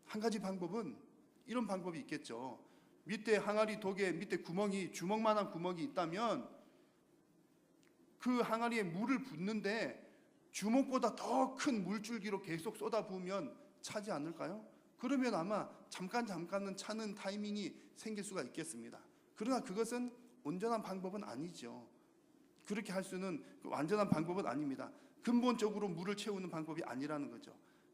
한 가지 방법은 이런 방법이 있겠죠. 밑에 항아리 독에 밑에 구멍이, 주먹만한 구멍이 있다면 그 항아리에 물을 붓는데 주먹보다 더 큰 물줄기로 계속 쏟아부으면 차지 않을까요? 그러면 아마 잠깐은 차는 타이밍이 생길 수가 있겠습니다. 그러나 그것은 온전한 방법은 아니죠. 그렇게 할 수는 완전한 방법은 아닙니다. 근본적으로 물을 채우는 방법이 아니라는 거죠.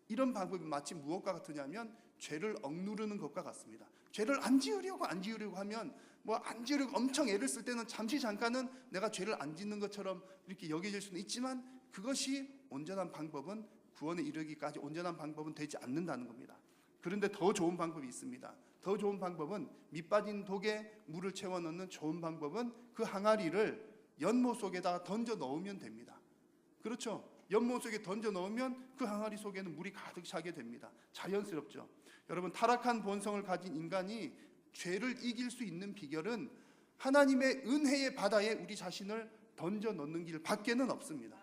이런 방법이 마치 무엇과 같으냐면 죄를 억누르는 것과 같습니다. 죄를 안 지으려고 하면 안 지으려고 엄청 애를 쓸 때는 잠깐은 내가 죄를 안 짓는 것처럼 이렇게 여겨질 수는 있지만 그것이 온전한 방법은, 구원에 이르기까지 온전한 방법은 되지 않는다는 겁니다. 그런데 더 좋은 방법이 있습니다. 더 좋은 방법은 밑 빠진 독에 물을 채워 넣는 좋은 방법은 그 항아리를 연못 속에다가 던져 넣으면 됩니다. 그렇죠? 연못 속에 던져 넣으면 그 항아리 속에는 물이 가득 차게 됩니다. 자연스럽죠? 여러분, 타락한 본성을 가진 인간이 죄를 이길 수 있는 비결은 하나님의 은혜의 바다에 우리 자신을 던져 넣는 길 밖에는 없습니다.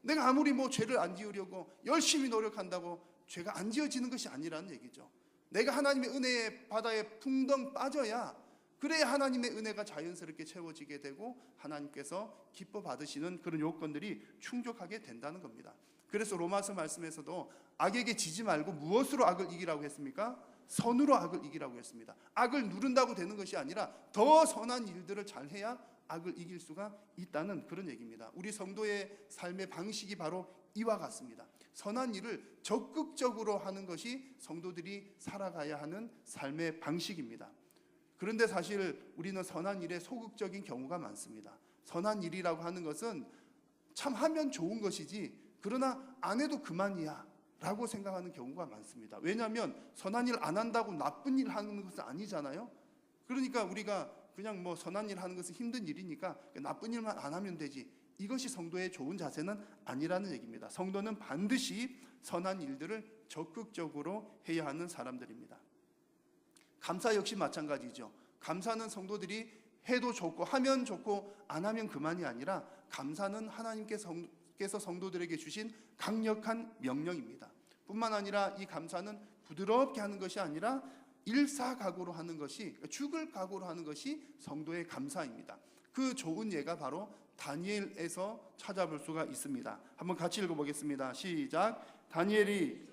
내가 아무리 죄를 안 지으려고 열심히 노력한다고 죄가 안 지어지는 것이 아니라는 얘기죠. 내가 하나님의 은혜의 바다에 풍덩 빠져야, 그래야 하나님의 은혜가 자연스럽게 채워지게 되고 하나님께서 기뻐 받으시는 그런 요건들이 충족하게 된다는 겁니다. 그래서 로마서 말씀에서도 악에게 지지 말고 무엇으로 악을 이기라고 했습니까? 선으로 악을 이기라고 했습니다. 악을 누른다고 되는 것이 아니라 더 선한 일들을 잘해야 악을 이길 수가 있다는 그런 얘기입니다. 우리 성도의 삶의 방식이 바로 이와 같습니다. 선한 일을 적극적으로 하는 것이 성도들이 살아가야 하는 삶의 방식입니다. 그런데 사실 우리는 선한 일에 소극적인 경우가 많습니다. 선한 일이라고 하는 것은 참 하면 좋은 것이지, 그러나 안 해도 그만이야 라고 생각하는 경우가 많습니다. 왜냐하면 선한 일 안 한다고 나쁜 일 하는 것은 아니잖아요. 그러니까 우리가 그냥 선한 일 하는 것은 힘든 일이니까 나쁜 일만 안 하면 되지, 이것이 성도의 좋은 자세는 아니라는 얘기입니다. 성도는 반드시 선한 일들을 적극적으로 해야 하는 사람들입니다. 감사 역시 마찬가지죠. 감사는 성도들이 해도 좋고 하면 좋고 안 하면 그만이 아니라 감사는 하나님께 하나님께서 성도들에게 주신 강력한 명령입니다. 뿐만 아니라 이 감사는 부드럽게 하는 것이 아니라 일사각오로 하는 것이, 죽을 각오로 하는 것이 성도의 감사입니다. 그 좋은 예가 바로 다니엘에서 찾아볼 수가 있습니다. 한번 같이 읽어보겠습니다. 시작. 다니엘이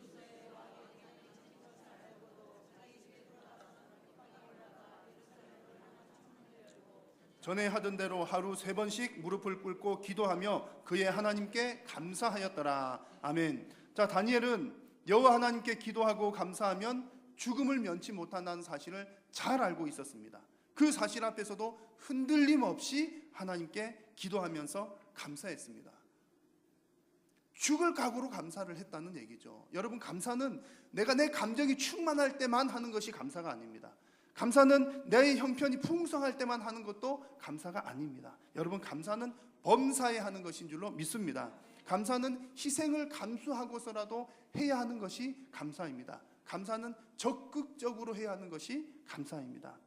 전에 하던 대로 하루 3번씩 무릎을 꿇고 기도하며 그의 하나님께 감사하였더라. 아멘. 자, 다니엘은 여호와 하나님께 기도하고 감사하면 죽음을 면치 못한다는 사실을 잘 알고 있었습니다. 그 사실 앞에서도 흔들림 없이 하나님께 기도하면서 감사했습니다. 죽을 각오로 감사를 했다는 얘기죠. 여러분, 감사는 내가 내 감정이 충만할 때만 하는 것이 감사가 아닙니다. 감사는 내 형편이 풍성할 때만 하는 것도 감사가 아닙니다. 여러분, 감사는 범사에 하는 것인 줄로 믿습니다. 감사는 희생을 감수하고서라도 해야 하는 것이 감사입니다. 감사는 적극적으로 해야 하는 것이 감사입니다.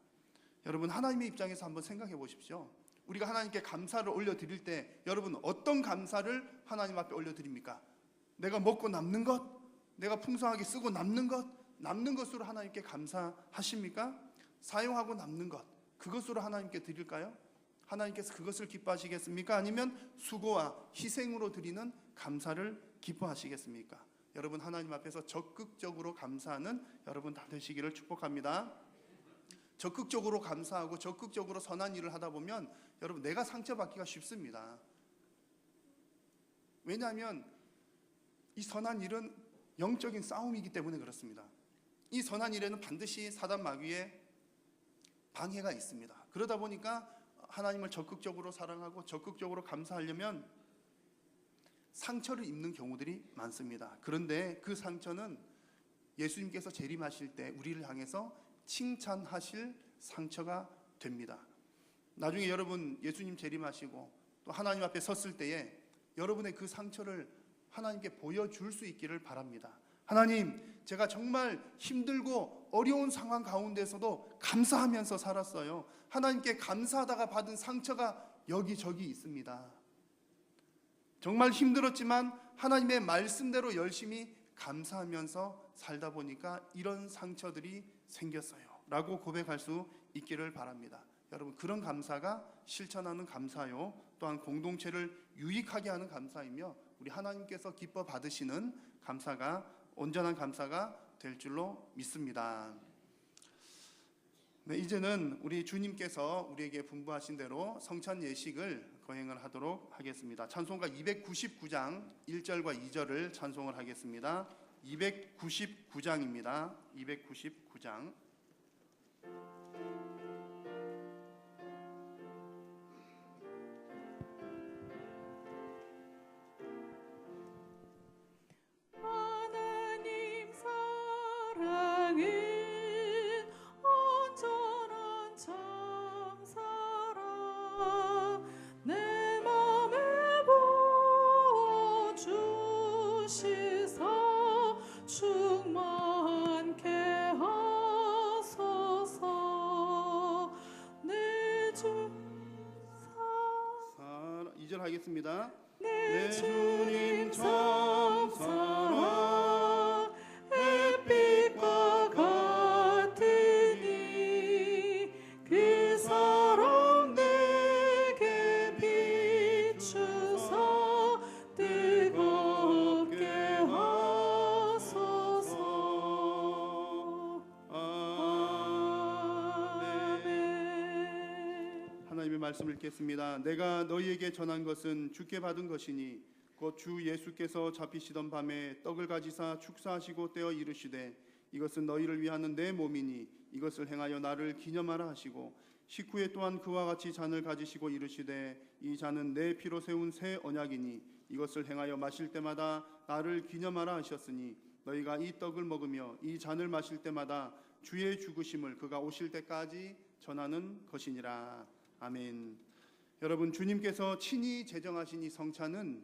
여러분, 하나님의 입장에서 한번 생각해 보십시오. 우리가 하나님께 감사를 올려드릴 때 여러분 어떤 감사를 하나님 앞에 올려드립니까? 내가 먹고 남는 것, 내가 풍성하게 쓰고 남는 것, 남는 것으로 하나님께 감사하십니까? 사용하고 남는 것, 그것으로 하나님께 드릴까요? 하나님께서 그것을 기뻐하시겠습니까? 아니면 수고와 희생으로 드리는 감사를 기뻐하시겠습니까? 여러분, 하나님 앞에서 적극적으로 감사하는 여러분 다 되시기를 축복합니다. 적극적으로 감사하고 적극적으로 선한 일을 하다 보면 여러분 내가 상처받기가 쉽습니다. 왜냐하면 이 선한 일은 영적인 싸움이기 때문에 그렇습니다. 이 선한 일에는 반드시 사단 마귀의 방해가 있습니다. 그러다 보니까 하나님을 적극적으로 사랑하고 적극적으로 감사하려면 상처를 입는 경우들이 많습니다. 그런데 그 상처는 예수님께서 재림하실 때 우리를 향해서 칭찬하실 상처가 됩니다. 나중에 여러분 예수님 재림하시고 또 하나님 앞에 섰을 때에 여러분의 그 상처를 하나님께 보여줄 수 있기를 바랍니다. 하나님, 제가 정말 힘들고 어려운 상황 가운데서도 감사하면서 살았어요. 하나님께 감사하다가 받은 상처가 여기저기 있습니다. 정말 힘들었지만 하나님의 말씀대로 열심히 감사하면서 살다 보니까 이런 상처들이 생겼어요 라고 고백할 수 있기를 바랍니다. 여러분, 그런 감사가 실천하는 감사요, 또한 공동체를 유익하게 하는 감사이며 우리 하나님께서 기뻐 받으시는 감사가, 온전한 감사가 될 줄로 믿습니다. 네, 이제는 우리 주님께서 우리에게 분부하신 대로 성찬 예식을 거행을 하도록 하겠습니다. 찬송가 299장 1절과 2절을 찬송을 하겠습니다. 299장입니다. 299장. 하나님 사랑은 온전한 참사랑 내 맘에 부어주시사 충만케 하소서. 내 주 2절 하겠습니다. 내 주님 참 사랑 햇빛과 같으니 그 사랑 내게 비추사 뜨겁게 하소서. 아멘. 하나님의 말씀을 읽겠습니다. 내가 너희에게 전한 것은 주께 받은 것이니 곧 주 예수께서 잡히시던 밤에 떡을 가지사 축사하시고 떼어 이르시되 이것은 너희를 위하는 내 몸이니 이것을 행하여 나를 기념하라 하시고 식후에 또한 그와 같이 잔을 가지시고 이르시되 이 잔은 내 피로 세운 새 언약이니 이것을 행하여 마실 때마다 나를 기념하라 하셨으니 너희가 이 떡을 먹으며 이 잔을 마실 때마다 주의 죽으심을 그가 오실 때까지 전하는 것이니라. 아멘. 여러분, 주님께서 친히 제정하신 이 성찬은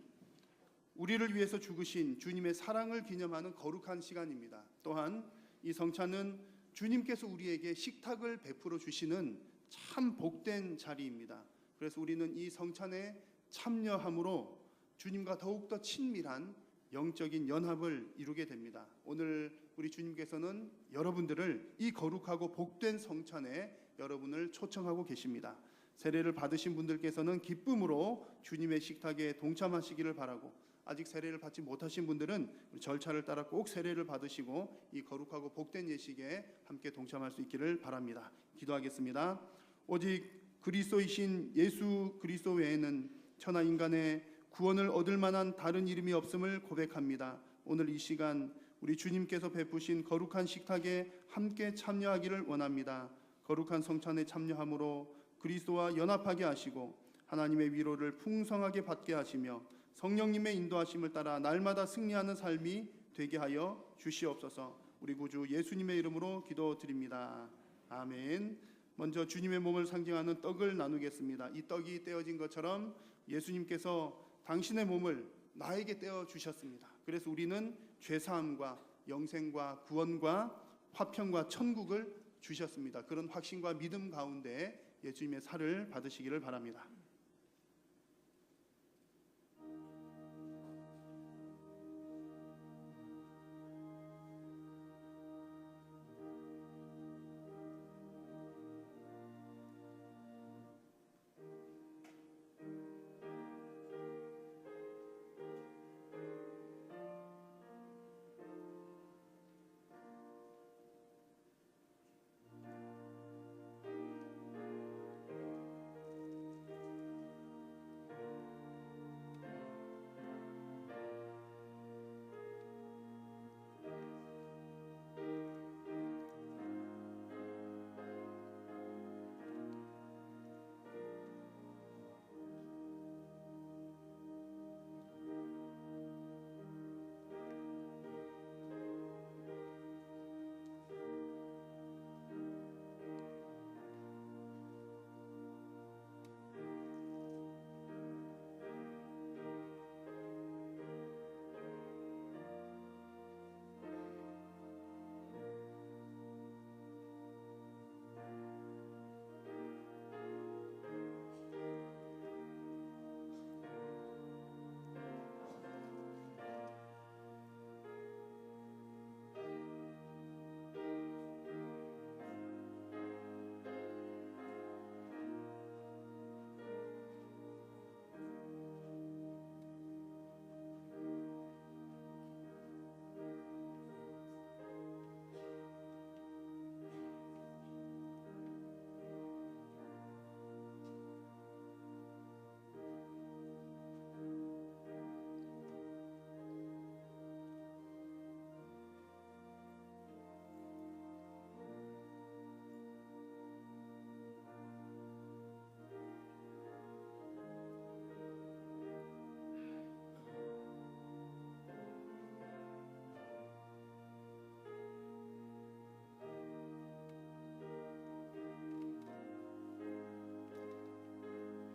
우리를 위해서 죽으신 주님의 사랑을 기념하는 거룩한 시간입니다. 또한 이 성찬은 주님께서 우리에게 식탁을 베풀어 주시는 참 복된 자리입니다. 그래서 우리는 이 성찬에 참여함으로 주님과 더욱더 친밀한 영적인 연합을 이루게 됩니다. 오늘 우리 주님께서는 여러분들을 이 거룩하고 복된 성찬에 여러분을 초청하고 계십니다. 세례를 받으신 분들께서는 기쁨으로 주님의 식탁에 동참하시기를 바라고, 아직 세례를 받지 못하신 분들은 절차를 따라 꼭 세례를 받으시고 이 거룩하고 복된 예식에 함께 동참할 수 있기를 바랍니다. 기도하겠습니다. 오직 그리스도이신 예수 그리스도 외에는 천하 인간의 구원을 얻을 만한 다른 이름이 없음을 고백합니다. 오늘 이 시간 우리 주님께서 베푸신 거룩한 식탁에 함께 참여하기를 원합니다. 거룩한 성찬에 참여함으로 그리스도와 연합하게 하시고 하나님의 위로를 풍성하게 받게 하시며 성령님의 인도하심을 따라 날마다 승리하는 삶이 되게 하여 주시옵소서. 우리 구주 예수님의 이름으로 기도드립니다. 아멘. 먼저 주님의 몸을 상징하는 떡을 나누겠습니다. 이 떡이 떼어진 것처럼 예수님께서 당신의 몸을 나에게 떼어 주셨습니다. 그래서 우리는 죄사함과 영생과 구원과 화평과 천국을 주셨습니다. 그런 확신과 믿음 가운데 예수님의 살을 받으시기를 바랍니다.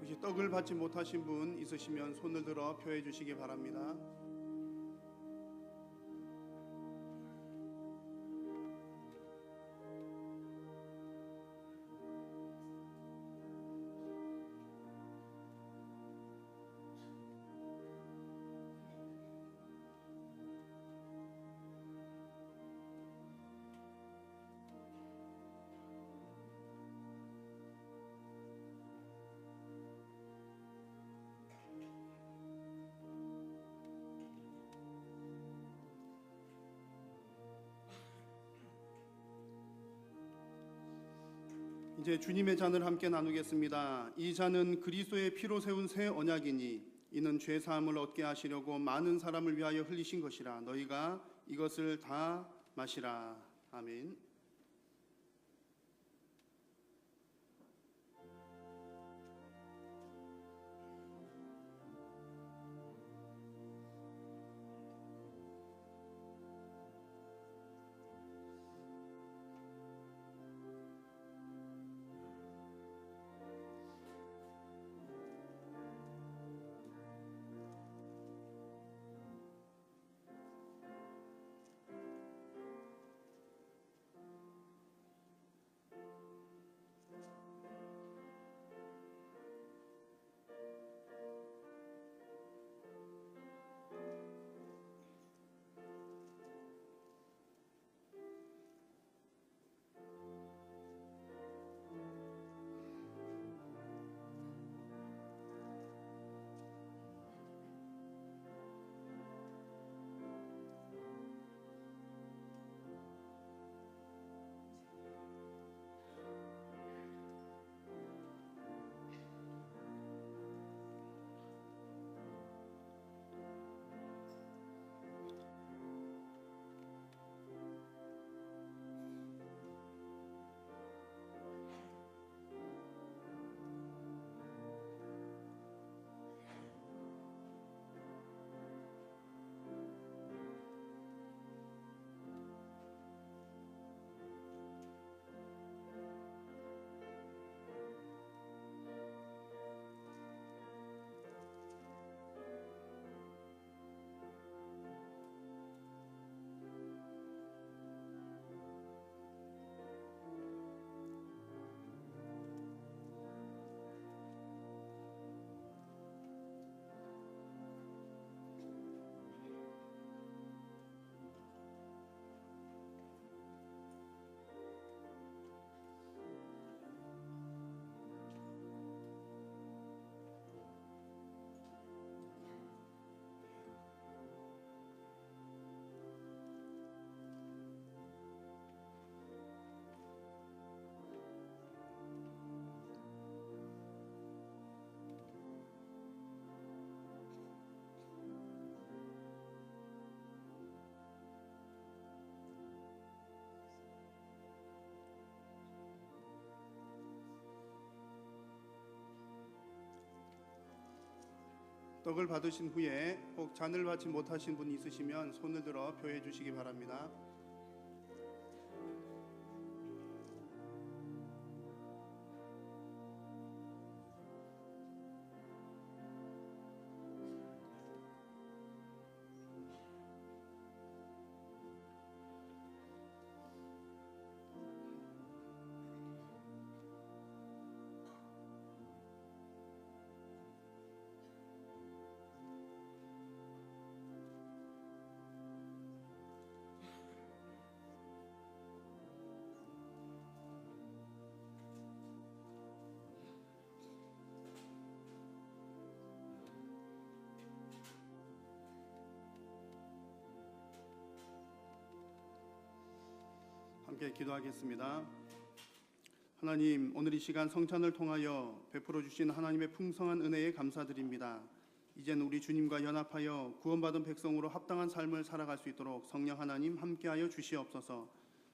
혹시 떡을 받지 못하신 분 있으시면 손을 들어 표해 주시기 바랍니다. 이제 주님의 잔을 함께 나누겠습니다. 이 잔은 그리스도의 피로 세운 새 언약이니 이는 죄 사함을 얻게 하시려고 많은 사람을 위하여 흘리신 것이라. 너희가 이것을 다 마시라. 아멘. 떡을 받으신 후에 혹 잔을 받지 못하신 분이 있으시면 손을 들어 표해 주시기 바랍니다. 함께 기도하겠습니다. 하나님, 오늘 이 시간 성찬을 통하여 베풀어 주신 하나님의 풍성한 은혜에 감사드립니다. 이젠 우리 주님과 연합하여 구원받은 백성으로 합당한 삶을 살아갈 수 있도록 성령 하나님 함께하여 주시옵소서.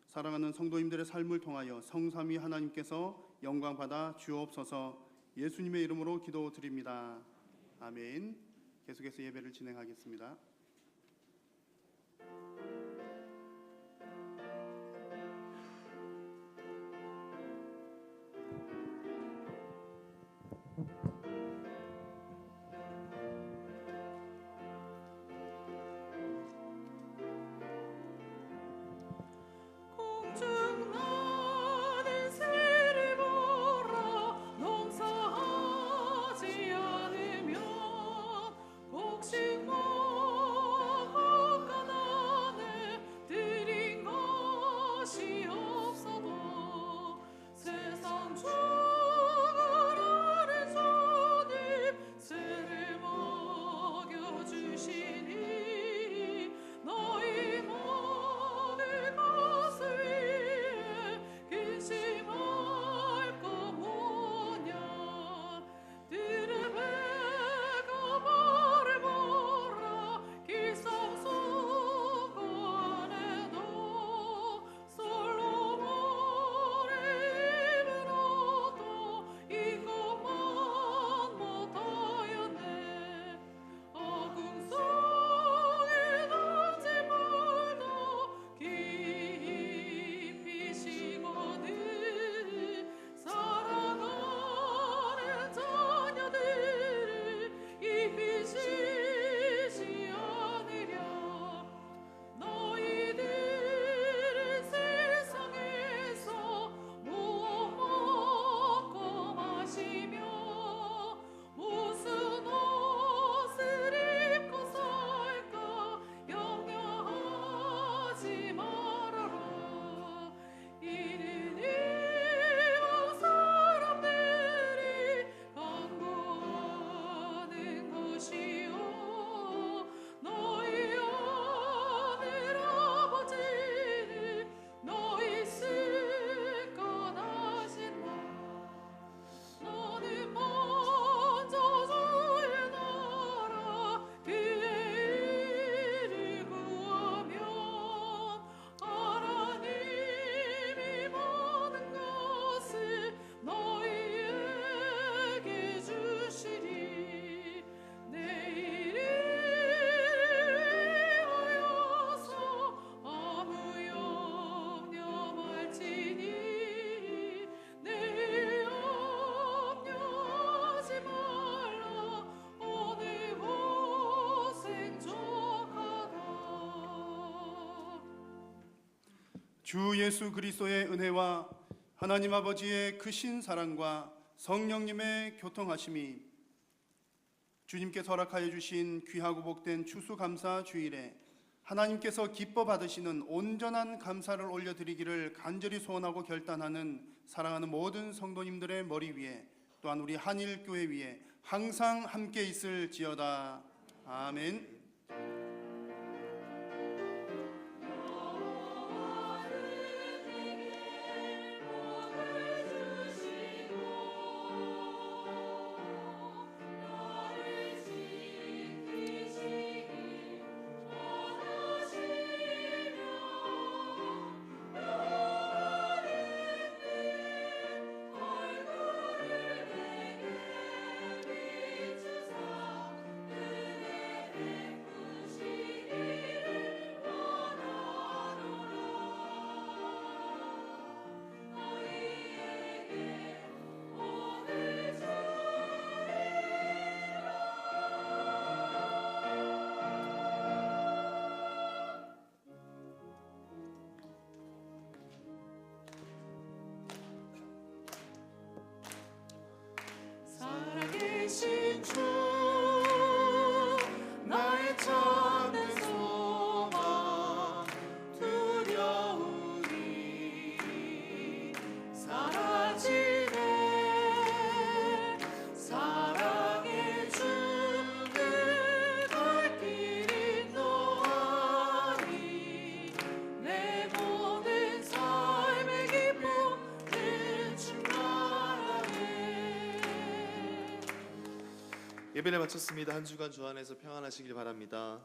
사랑하는 성도님들의 삶을 통하여 성삼위 하나님께서 영광 받아 주옵소서. 예수님의 이름으로 기도드립니다. 아멘. 계속해서 예배를 진행하겠습니다. 공중나는 새를 보라 농사하지 않으면 곡식 모아 헛간안에 들인 것이 없어도 세상 죽으라는 주님 새를 먹여주시니 너희 먹을 것을 위해 근심할 거 뭐냐 들은 배가 말을 보라 길상속 안에도 솔로몬의 입은 옷도 이것만 못하였네 어궁성에 던진 물도 깊이 식어들 사랑하는 자녀들을 입히 쉬지 않으랴 너희들은 세상에서 무엇 먹고 마시며 무슨 옷을 입고 살까 염려하지 말아라 이는 이방 사람들이 간구하는 것이요 너희 하늘 아버지는 너희 쓸것 아신다 너는 먼저 주의 나라 그의 일을 구하면 하나님이 모든 것을 너희에게 주시리 내일 일을 위하여서 아무 염려 말지니 내일 염려하지 말라 오늘 고생 족하다 주 예수 그리스도의 은혜와 하나님 아버지의 크신 사랑과 성령님의 교통하심이 주님께서 허락하여 주신 귀하고 복된 추수감사 주일에 하나님께서 기뻐 받으시는 온전한 감사를 올려드리기를 간절히 소원하고 결단하는 사랑하는 모든 성도님들의 머리 위에 또한 우리 한일교회 위에 항상 함께 있을지어다. 아멘. 얼굴을 내게 비추사 예배를 마쳤습니다. 한 주간 주 안에서 평안하시길 바랍니다.